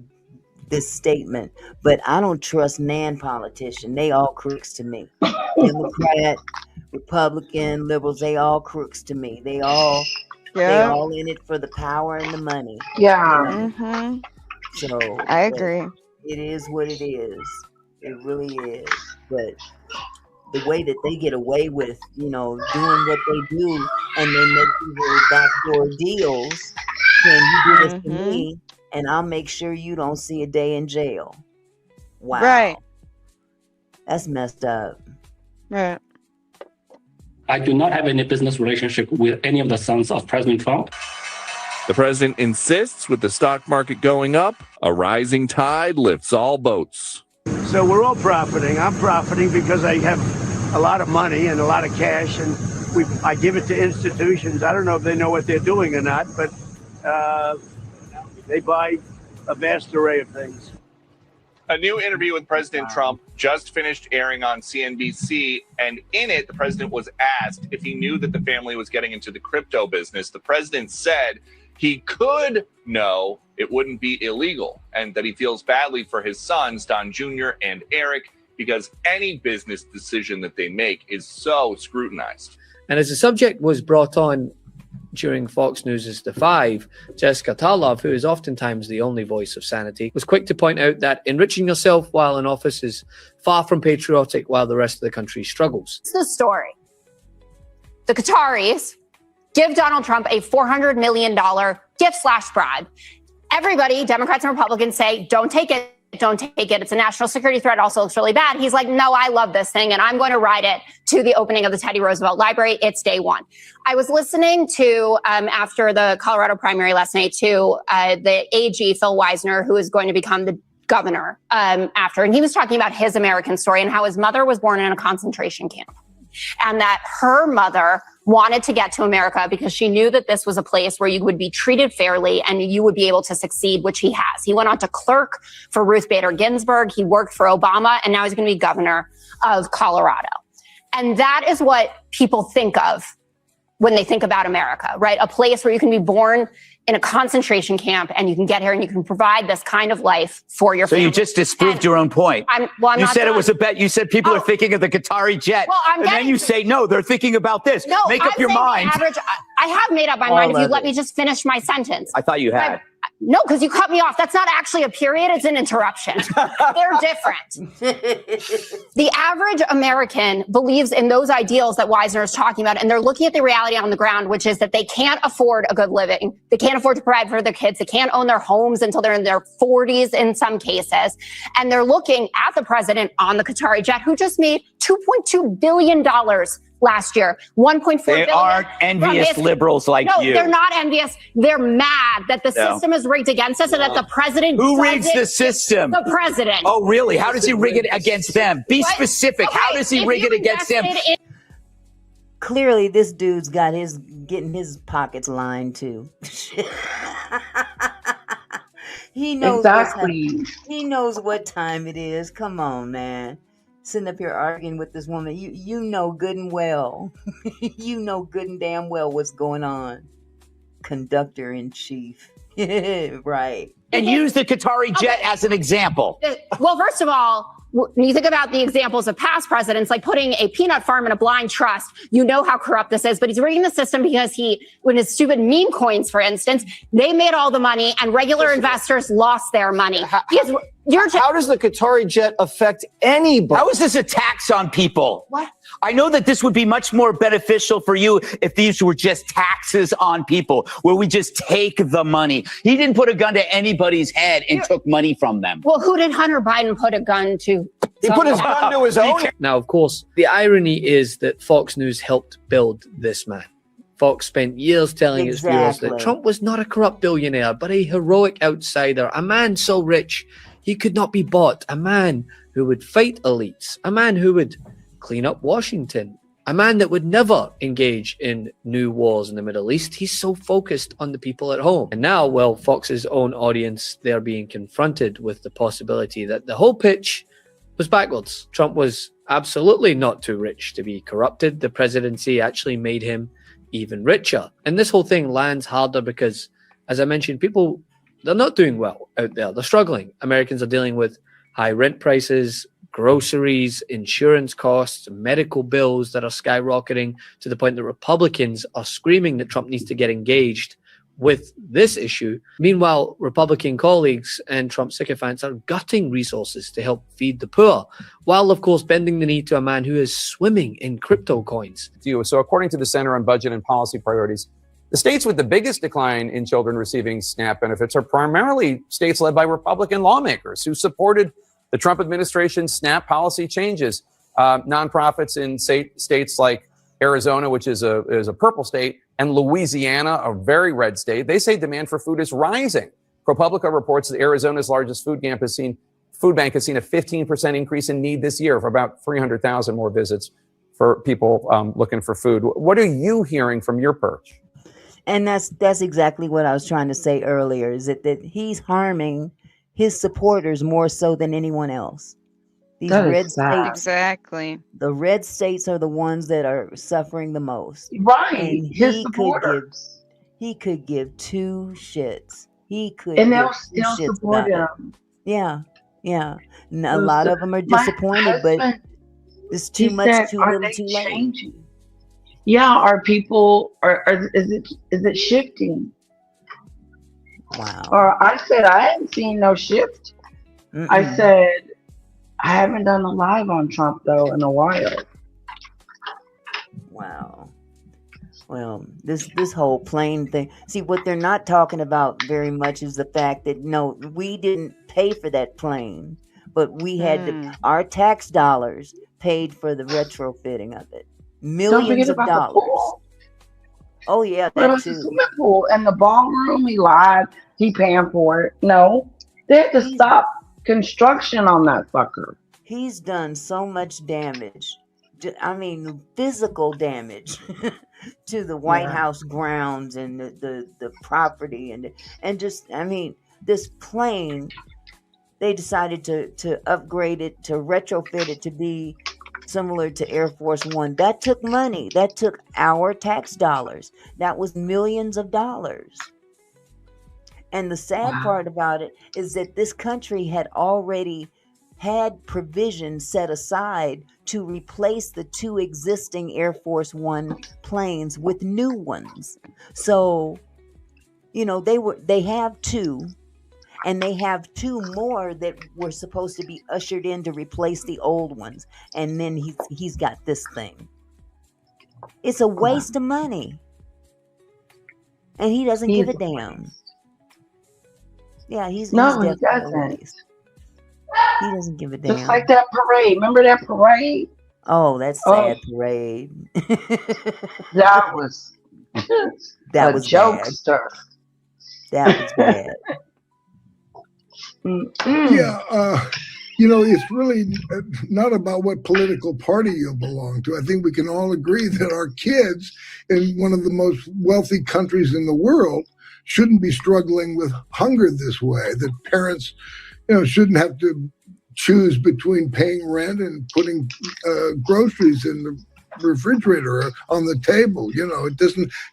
this statement. But I don't trust nan politician. They all crooks to me. Democrat, Republican, liberals, they all crooks to me. They all in it for the power and the money. Yeah. So I agree. It is what it is. It really is. But the way that they get away with, doing what they do, and they make these backdoor deals. Can you do this to me? And I'll make sure you don't see a day in jail. Wow. Right. That's messed up. Right. I do not have any business relationship with any of the sons of President Trump. The president insists with the stock market going up, a rising tide lifts all boats. So we're all profiting. I'm profiting because I have a lot of money and a lot of cash, and I give it to institutions. I don't know if they know what they're doing or not, but they buy a vast array of things. A new interview with President Trump just finished airing on CNBC, and in it, the president was asked if he knew that the family was getting into the crypto business. The president said he could know it wouldn't be illegal, and that he feels badly for his sons, Don Jr. and Eric, because any business decision that they make is so scrutinized. And as the subject was brought on during Fox News' The Five, Jessica Tarlov, who is oftentimes the only voice of sanity, was quick to point out that enriching yourself while in office is far from patriotic while the rest of the country struggles. It's the story. The Qataris give Donald Trump a $400 million gift/bribe. Everybody, Democrats and Republicans, say, don't take it. Don't take it. It's a national security threat. It also looks really bad. He's like, no, I love this thing, and I'm going to ride it to the opening of the Teddy Roosevelt Library. It's day one. I was listening to, after the Colorado primary last night, to the AG, Phil Weisner, who is going to become the governor after. And he was talking about his American story and how his mother was born in a concentration camp. And that her mother wanted to get to America because she knew that this was a place where you would be treated fairly and you would be able to succeed, which he has. He went on to clerk for Ruth Bader Ginsburg. He worked for Obama, and now he's going to be governor of Colorado. And that is what people think of when they think about America, right? A place where you can be born in a concentration camp and you can get here and you can provide this kind of life for your family. So you just disproved your own point. You said it was a bet. You said people are thinking of the Qatari jet. Well, and then you say, no, they're thinking about this. No, Make up I'm your saying mind. the average, I have made up my mind if you let me just finish my sentence. I thought you had. No, because you cut me off. That's not actually a period. It's an interruption. They're different. The average American believes in those ideals that Weisner is talking about, and they're looking at the reality on the ground, which is that they can't afford a good living. They can't afford to provide for their kids. They can't own their homes until they're in their 40s in some cases. And they're looking at the president on the Qatari jet, who just made $2.2 billion last year. 1.4 They billion. aren't envious liberals like no, you. They're not envious. They're mad that the system is rigged against us and that the president. Who rigs the system? The president. Oh, really? How does he rig it against them? Be specific. How does he rig it against them? Clearly, this dude's got getting his pockets lined too. He knows Exactly. he knows what time it is. Come on, man. Sitting up here arguing with this woman, you know good and well. You know good and damn well what's going on. Conductor in chief. Right. And use the Qatari jet as an example. Well, first of all, when you think about the examples of past presidents, like putting a peanut farm in a blind trust, you know how corrupt this is, but he's rigging the system because when his stupid meme coins, for instance, they made all the money and regular investors lost their money. How does the Qatari jet affect anybody? How is this a tax on people? What? I know that this would be much more beneficial for you if these were just taxes on people, where we just take the money. He didn't put a gun to anybody's head and took money from them. Well, who did Hunter Biden put a gun to? He put his gun to his own. Now, of course, the irony is that Fox News helped build this man. Fox spent years telling its viewers that Trump was not a corrupt billionaire, but a heroic outsider, a man so rich he could not be bought, a man who would fight elites, a man who would clean up Washington, a man that would never engage in new wars in the Middle East. He's so focused on the people at home. And now, well, Fox's own audience, they're being confronted with the possibility that the whole pitch was backwards. Trump was absolutely not too rich to be corrupted. The presidency actually made him even richer. And this whole thing lands harder because, as I mentioned, people, they're not doing well out there. They're struggling. Americans are dealing with high rent prices, groceries, insurance costs, medical bills that are skyrocketing to the point that Republicans are screaming that Trump needs to get engaged with this issue. Meanwhile, Republican colleagues and Trump sycophants are gutting resources to help feed the poor, while, of course, bending the knee to a man who is swimming in crypto coins. So according to the Center on Budget and Policy Priorities, the states with the biggest decline in children receiving SNAP benefits are primarily states led by Republican lawmakers who supported the Trump administration's SNAP policy changes. Nonprofits in states like Arizona, which is a purple state, and Louisiana, a very red state, they say demand for food is rising. ProPublica reports that Arizona's largest food bank has seen a 15% increase in need this year, for about 300,000 more visits for people looking for food. What are you hearing from your perch? And that's exactly what I was trying to say earlier, is that he's harming his supporters more so than anyone else. These red states, exactly. The red states are the ones that are suffering the most. Right. And his supporters. He could give two shits. He could And give they'll two still shits support about him. it. Yeah. And a lot of them are disappointed, but it's too much, too little, too late. Changing? Yeah, are people, is it shifting? Wow. Or I said I hadn't seen no shift. I said I haven't done a live on Trump though in a while. Wow. Well, this whole plane thing. See, what they're not talking about very much is the fact that no, we didn't pay for that plane, but we had our tax dollars paid for the retrofitting of it. Millions of dollars. Oh yeah, But it that was a too. swimming pool and the ballroom. He lied. He paying for it. No, they had to stop construction on that sucker. He's done so much damage. I mean, physical damage to the White House grounds and the property and just, I mean, this plane. They decided to upgrade it, to retrofit it to be similar to Air Force One. That took money. That took our tax dollars. That was millions of dollars. And the sad part about it is that this country had already had provisions set aside to replace the two existing Air Force One planes with new ones. So, you know, they have two. And they have two more that were supposed to be ushered in to replace the old ones. And then he's got this thing. It's a waste of money. And he doesn't give a damn. Yeah, he's No, he definitely a doesn't. waste. He doesn't give a damn. Just like that parade. Remember that parade? Oh, that's sad parade. That was That a was bad. jokester. That was bad. Yeah, it's really not about what political party you belong to. I think we can all agree that our kids in one of the most wealthy countries in the world shouldn't be struggling with hunger this way, that parents, shouldn't have to choose between paying rent and putting groceries in the refrigerator or on the table. It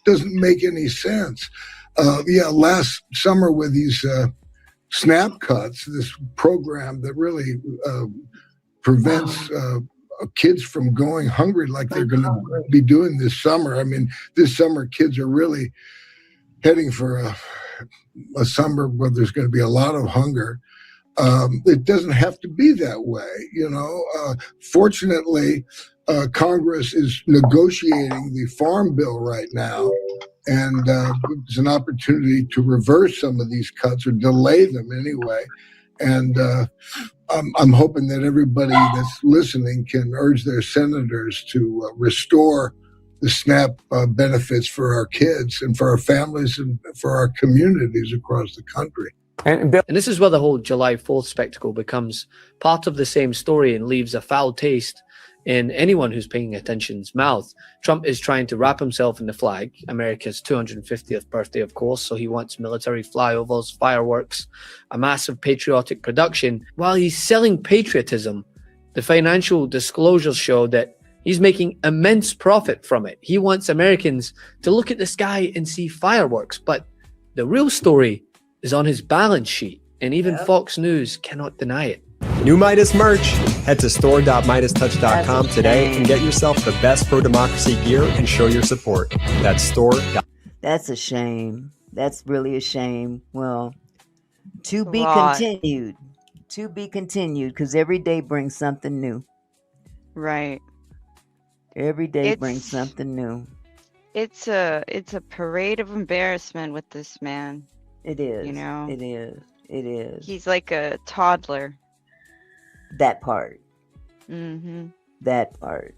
doesn't make any sense. Last summer with these SNAP cuts, this program that really prevents kids from going hungry like they're going to be doing this summer. I mean, this summer kids are really heading for a summer where there's going to be a lot of hunger. It doesn't have to be that way, Fortunately, Congress is negotiating the Farm Bill right now, and it's an opportunity to reverse some of these cuts or delay them anyway. And I'm hoping that everybody that's listening can urge their senators to restore the SNAP benefits for our kids and for our families and for our communities across the country. And this is where the whole July 4th spectacle becomes part of the same story and leaves a foul taste in anyone who's paying attention's mouth. Trump is trying to wrap himself in the flag, America's 250th birthday, of course, so he wants military flyovers, fireworks, a massive patriotic production. While he's selling patriotism, the financial disclosures show that he's making immense profit from it. He wants Americans to look at the sky and see fireworks, but the real story is on his balance sheet, and even Fox News cannot deny it. New Midas merch. Head to store.midastouch.com today and get yourself the best pro-democracy gear and show your support. That's store. That's a shame. That's really a shame. Well, to be continued. To be continued, because every day brings something new. Right. Every day brings something new. It's a parade of embarrassment with this man. It is. It is. It is. He's like a toddler. That part. Mm-hmm. That part.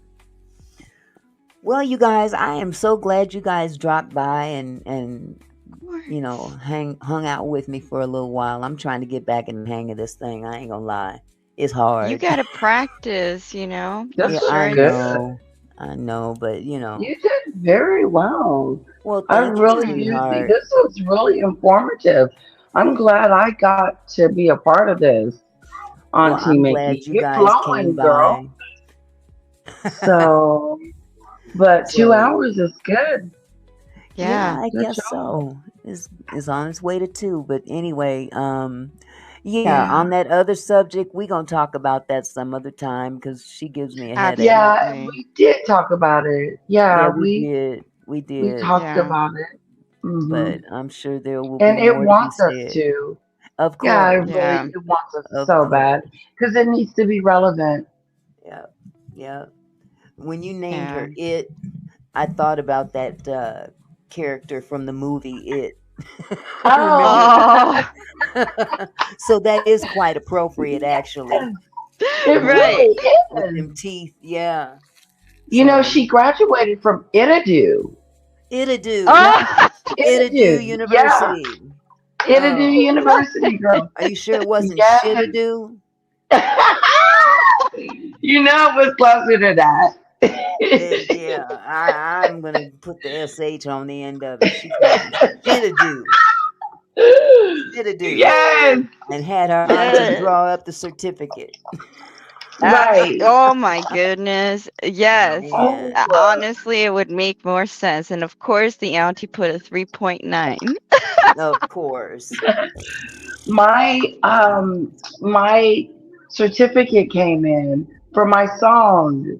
Well, you guys, I am so glad you guys dropped by and hung out with me for a little while. I'm trying to get back in the hang of this thing. I ain't gonna lie. It's hard. You gotta practice, That's I know, but You did very well. Well, I thank you, really do sweetheart. think this was really informative. I'm glad I got to be a part of this. Auntie I'm Mickey, glad you you're guys flowing, came girl. by. So, but 2 hours is good. Yeah, I Good guess job. so. It's on its way to 2. But anyway, Yeah. on that other subject, we're gonna talk about that some other time because she gives me a headache. Yeah, we did talk about it. Yeah, we did. We did. we talked about it. Mhm. But I'm sure there will And be it more wants to us be said. to. Of course. Yeah, it wants us Of so course. bad because it needs to be relevant. Yeah. Yeah. When you named her It, I thought about that character from the movie It. Oh. So that is quite appropriate, actually. It really With is. them teeth, yeah. She graduated from Itadu. Itadu. Oh! Itadu Itadu, University. Itadu University, girl. Are you sure it wasn't Yes. Shitadu? It was closer to that. Yeah, I'm going to put the SH on the end of it. She's Shitadu. Shitadu. Yes. And had her auntie draw up the certificate. Right. Oh my goodness. Yes. Oh, Honestly, it would make more sense. And of course, the auntie put a 3.9. Of course. My certificate came in for my song.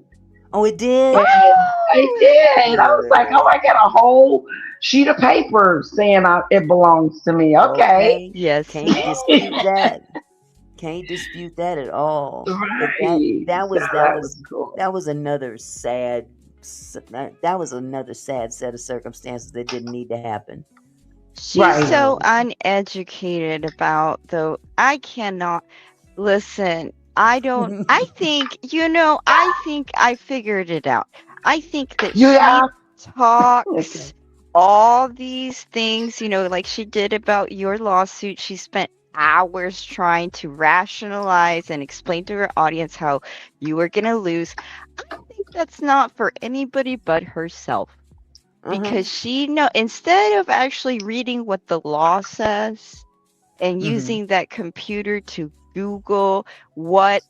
Oh, it did? And I did. I was like, oh, I got a whole sheet of paper saying it belongs to me. Okay. Yes. Can't dispute that. Can't dispute that at all. Right. That was cool. That was another sad. That was another sad set of circumstances that didn't need to happen. She's so uneducated about I cannot listen. I don't. I think I think I figured it out. I think that Yeah. she talks all these things, like she did about your lawsuit. She spent hours trying to rationalize and explain to her audience how you were going to lose. I think that's not for anybody but herself. Because she instead of actually reading what the law says and using that computer to Google what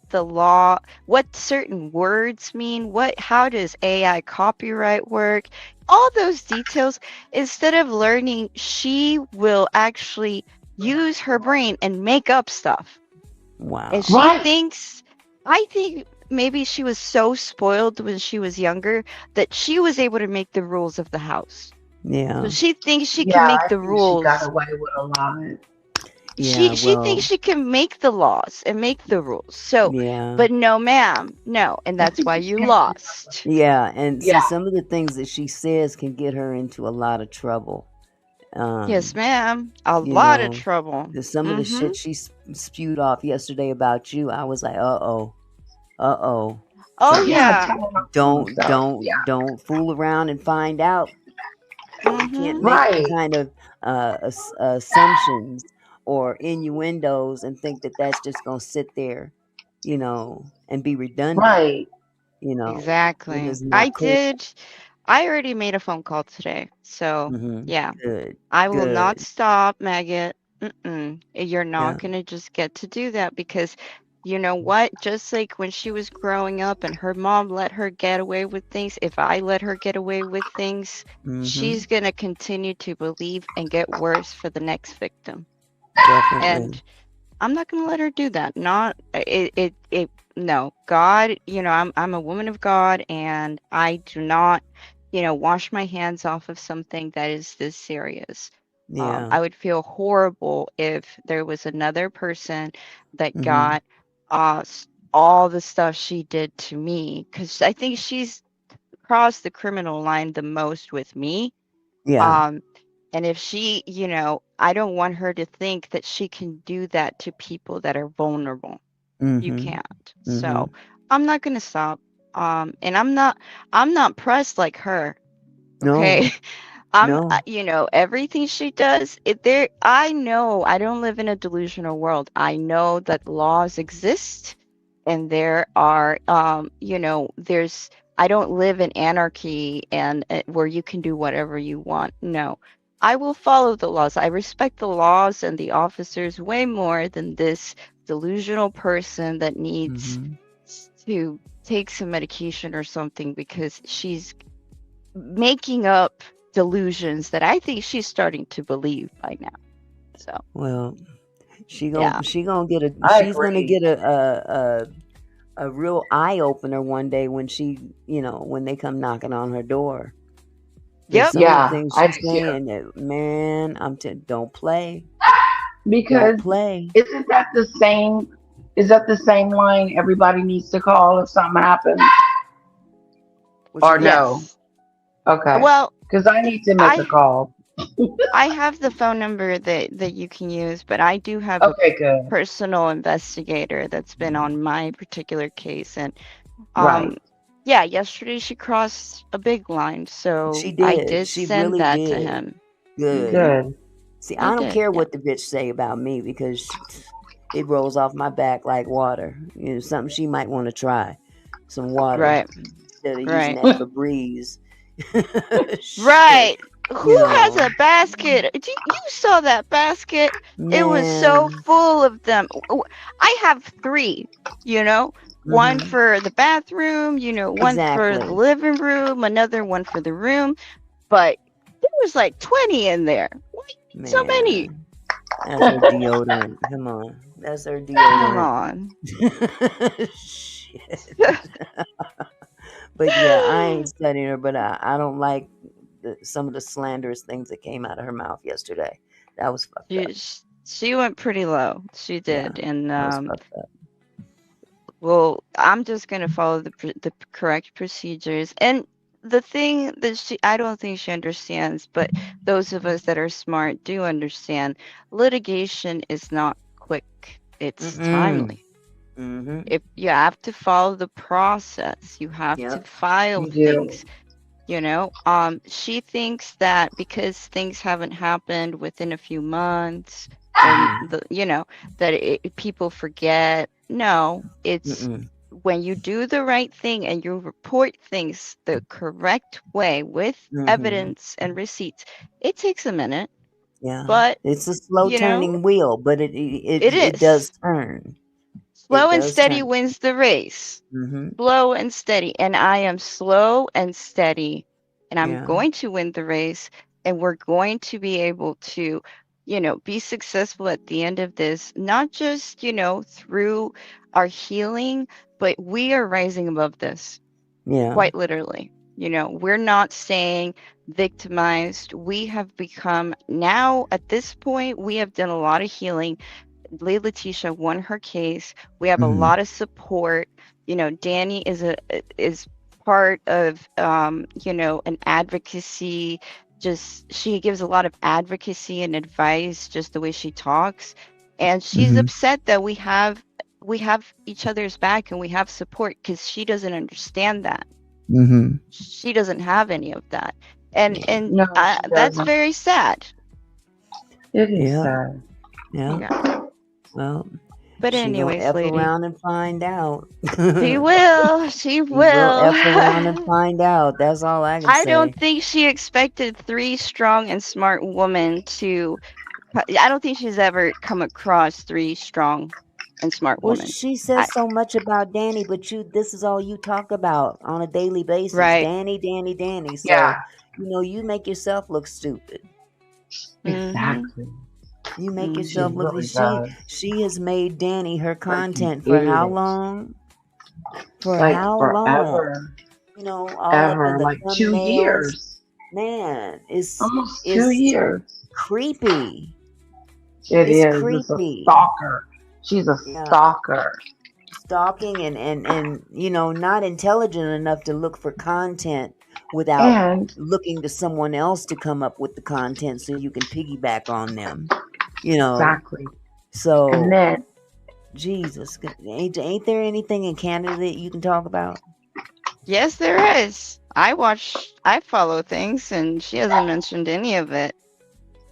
certain words mean, how does AI copyright work, all those details, instead of learning, she will actually use her brain and make up stuff. Wow. And she thinks, I think maybe she was so spoiled when she was younger that she was able to make the rules of the house. Yeah. So she thinks she can make the rules. She got away with a lot. Yeah, She thinks she can make the laws and make the rules. So, Yeah. but no, ma'am, no, and that's why you lost. Yeah, and see, Yeah. some of the things that she says can get her into a lot of trouble. Yes, ma'am, a You lot of know, trouble. 'cause some of the shit she spewed off yesterday about you, I was like, uh-oh. Oh So yeah. don't fool around and find out. You can't make Right. kind of assumptions or innuendos and think that that's just gonna sit there, and be redundant. Right. It Exactly. is not cool. I already made a phone call today. So, yeah. Good. I will not Good. stop, Maggot. You're not Yeah. going to just get to do that because you know what? Just like when she was growing up and her mom let her get away with things, if I let her get away with things, she's going to continue to believe and get worse for the next victim. Definitely. And I'm not going to let her do that. No. God, I'm a woman of God and I do not, wash my hands off of something that is this serious. Yeah. I would feel horrible if there was another person that Mhm. got all the stuff she did to me, because I think she's crossed the criminal line the most with me. Yeah. And if she, I don't want her to think that she can do that to people that are vulnerable. You Mhm. can't. Mhm. So I'm not gonna stop. And I'm not pressed like her. Okay. No. Everything she does, I know I don't live in a delusional world. I know that laws exist and there are I don't live in anarchy and where you can do whatever you want. No. I will follow the laws. I respect the laws and the officers way more than this delusional person that needs to take some medication or something because she's making up delusions that I think she's starting to believe by now. So Well, she's Yeah. gonna get I she's gonna agree. get a real eye opener one day when when they come knocking on her door. Yep. Some of the Yeah, things I she's do too. saying that, man, don't play. Because Don't play. isn't that the same? Is that the same line everybody needs to call if something happens? Or no? Yes. Okay. Well, Because I need to make a call. I have the phone number that you can use, but I do have Okay, a good. personal investigator that's been on my particular case. And Right. yeah, yesterday she crossed a big line. So She I did. did She send really that to did. him. Good. Good. See, I I don't did, care yeah. what the bitch say about me because it rolls off my back like water. Something she might want to try. Some water. Right. Instead of using Right. that Febreze. Right. Who has know. a basket? You saw that basket? It was so Man. full of them. I have 3, one Mhm. for the bathroom, one for the Exactly. living room, another one for the room. But there was like 20 in there. Why so many? Man. That's her deodorant. Come on. That's her Come deodorant. on. Shit. But yeah, I ain't studying her, but I don't like some of the slanderous things that came out of her mouth yesterday. That was fucked up. She went pretty low. She Yeah, did. And that was fucked up. well, I'm just going to follow the correct procedures. And the thing that I don't think she understands, but those of us that are smart do understand, litigation is not quick. It's timely. If you have to follow the process, you have to file You do. things. You know, she thinks that because things haven't happened within a few months, and that people forget. No, it's when you do the right thing and you report things the correct way with evidence and receipts. It takes a minute. Yeah, But it's a slow turning wheel, but it is. does turn. Slow and does steady turn. wins the race. Slow and steady. And I am slow and steady. And I'm going to win the race. And we're going to be able to, be successful at the end of this. Not just, through our healing, but we are rising above this. Yeah. Quite literally. We're not staying victimized. We have become, now at this point, we have done a lot of healing. Lady Letitia won her case. We have a lot of support. Danny is part of an advocacy. Just she gives a lot of advocacy and advice, just the way she talks. And she's upset that we have each other's back and we have support, because she doesn't understand that. She doesn't have any of that, and No, that's very sad. It is sad. Yeah. Well, but she anyways, gonna F lady, around and find out. She will. She will. F around and find out. That's all I can say. I don't think she expected 3 strong and smart women to. I don't think she's ever come across 3 strong and smart Well, women. she says so much about Danny, but this is all you talk about on a daily basis. Right. Danny. So, you make yourself look stupid. Exactly. You make She yourself look. really does. She has made Danny her content for how long? For Like how forever. long? All up in the Like 2 thumbnails. years. Man, it's Almost 2 years. creepy. It It's is. It's a creepy. stalker. She's a stalker. Stalking and not intelligent enough to look for content without And looking to someone else to come up with the content so you can piggyback on them. Exactly. So, And then Jesus, ain't there anything in Canada that you can talk about? Yes, there is. I follow things, and she hasn't mentioned any of it.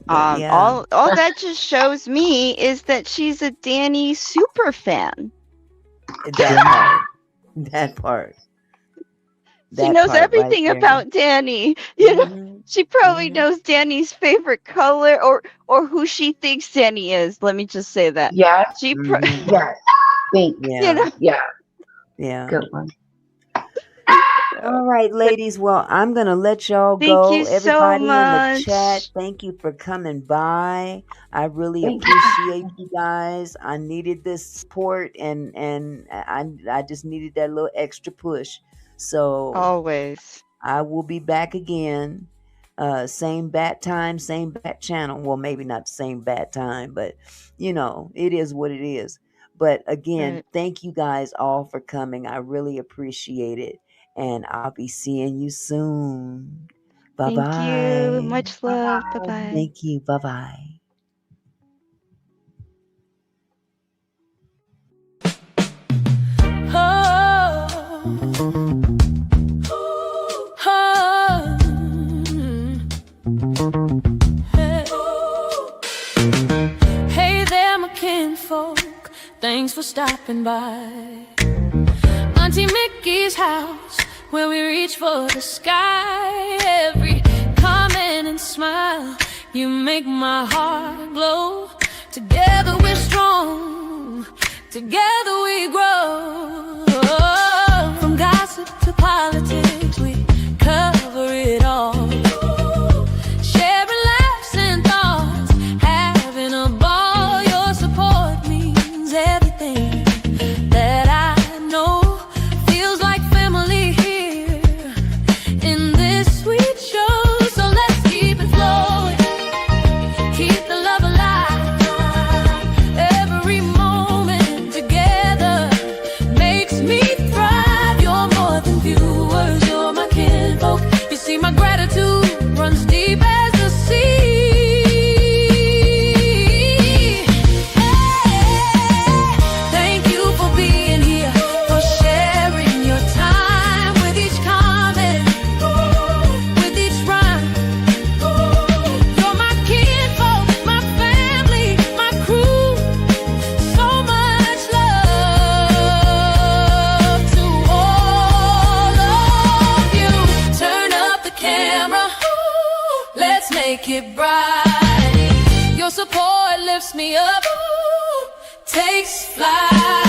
All that just shows me is that she's a Danny super fan. That part. She knows everything about Danny. She probably knows Danny's favorite color or who she thinks Danny is. Let me just say that. Yeah. She yes. Yeah. Good one. All right, ladies. Well, I'm going to let y'all Thank go. you so Everybody in the much. chat, thank you for coming by. I really appreciate you guys. I needed this support, and I just needed that little extra push. So always, I will be back again. Same bat time, same bat channel. Well, maybe not the same bat time, but it is what it is. But again, thank you guys all for coming. I really appreciate it. And I'll be seeing you soon. Bye-bye. Thank you. Much love. Bye-bye. Thank you. Bye-bye. Hey there, my kinfolk. Thanks for stopping by. Auntie Mickey's house, where we reach for the sky. Every comment and smile, you make my heart glow. Together we're strong, together we grow. From gossip to politics, we cover it all. Sharing laughs and thoughts, having a ball. Your support means everything that I know. Feels like family here in this sweet show. So let's keep it flowing, keep the love alive. Every moment together makes me thrive. You're more than viewers, me up, ooh, takes flight.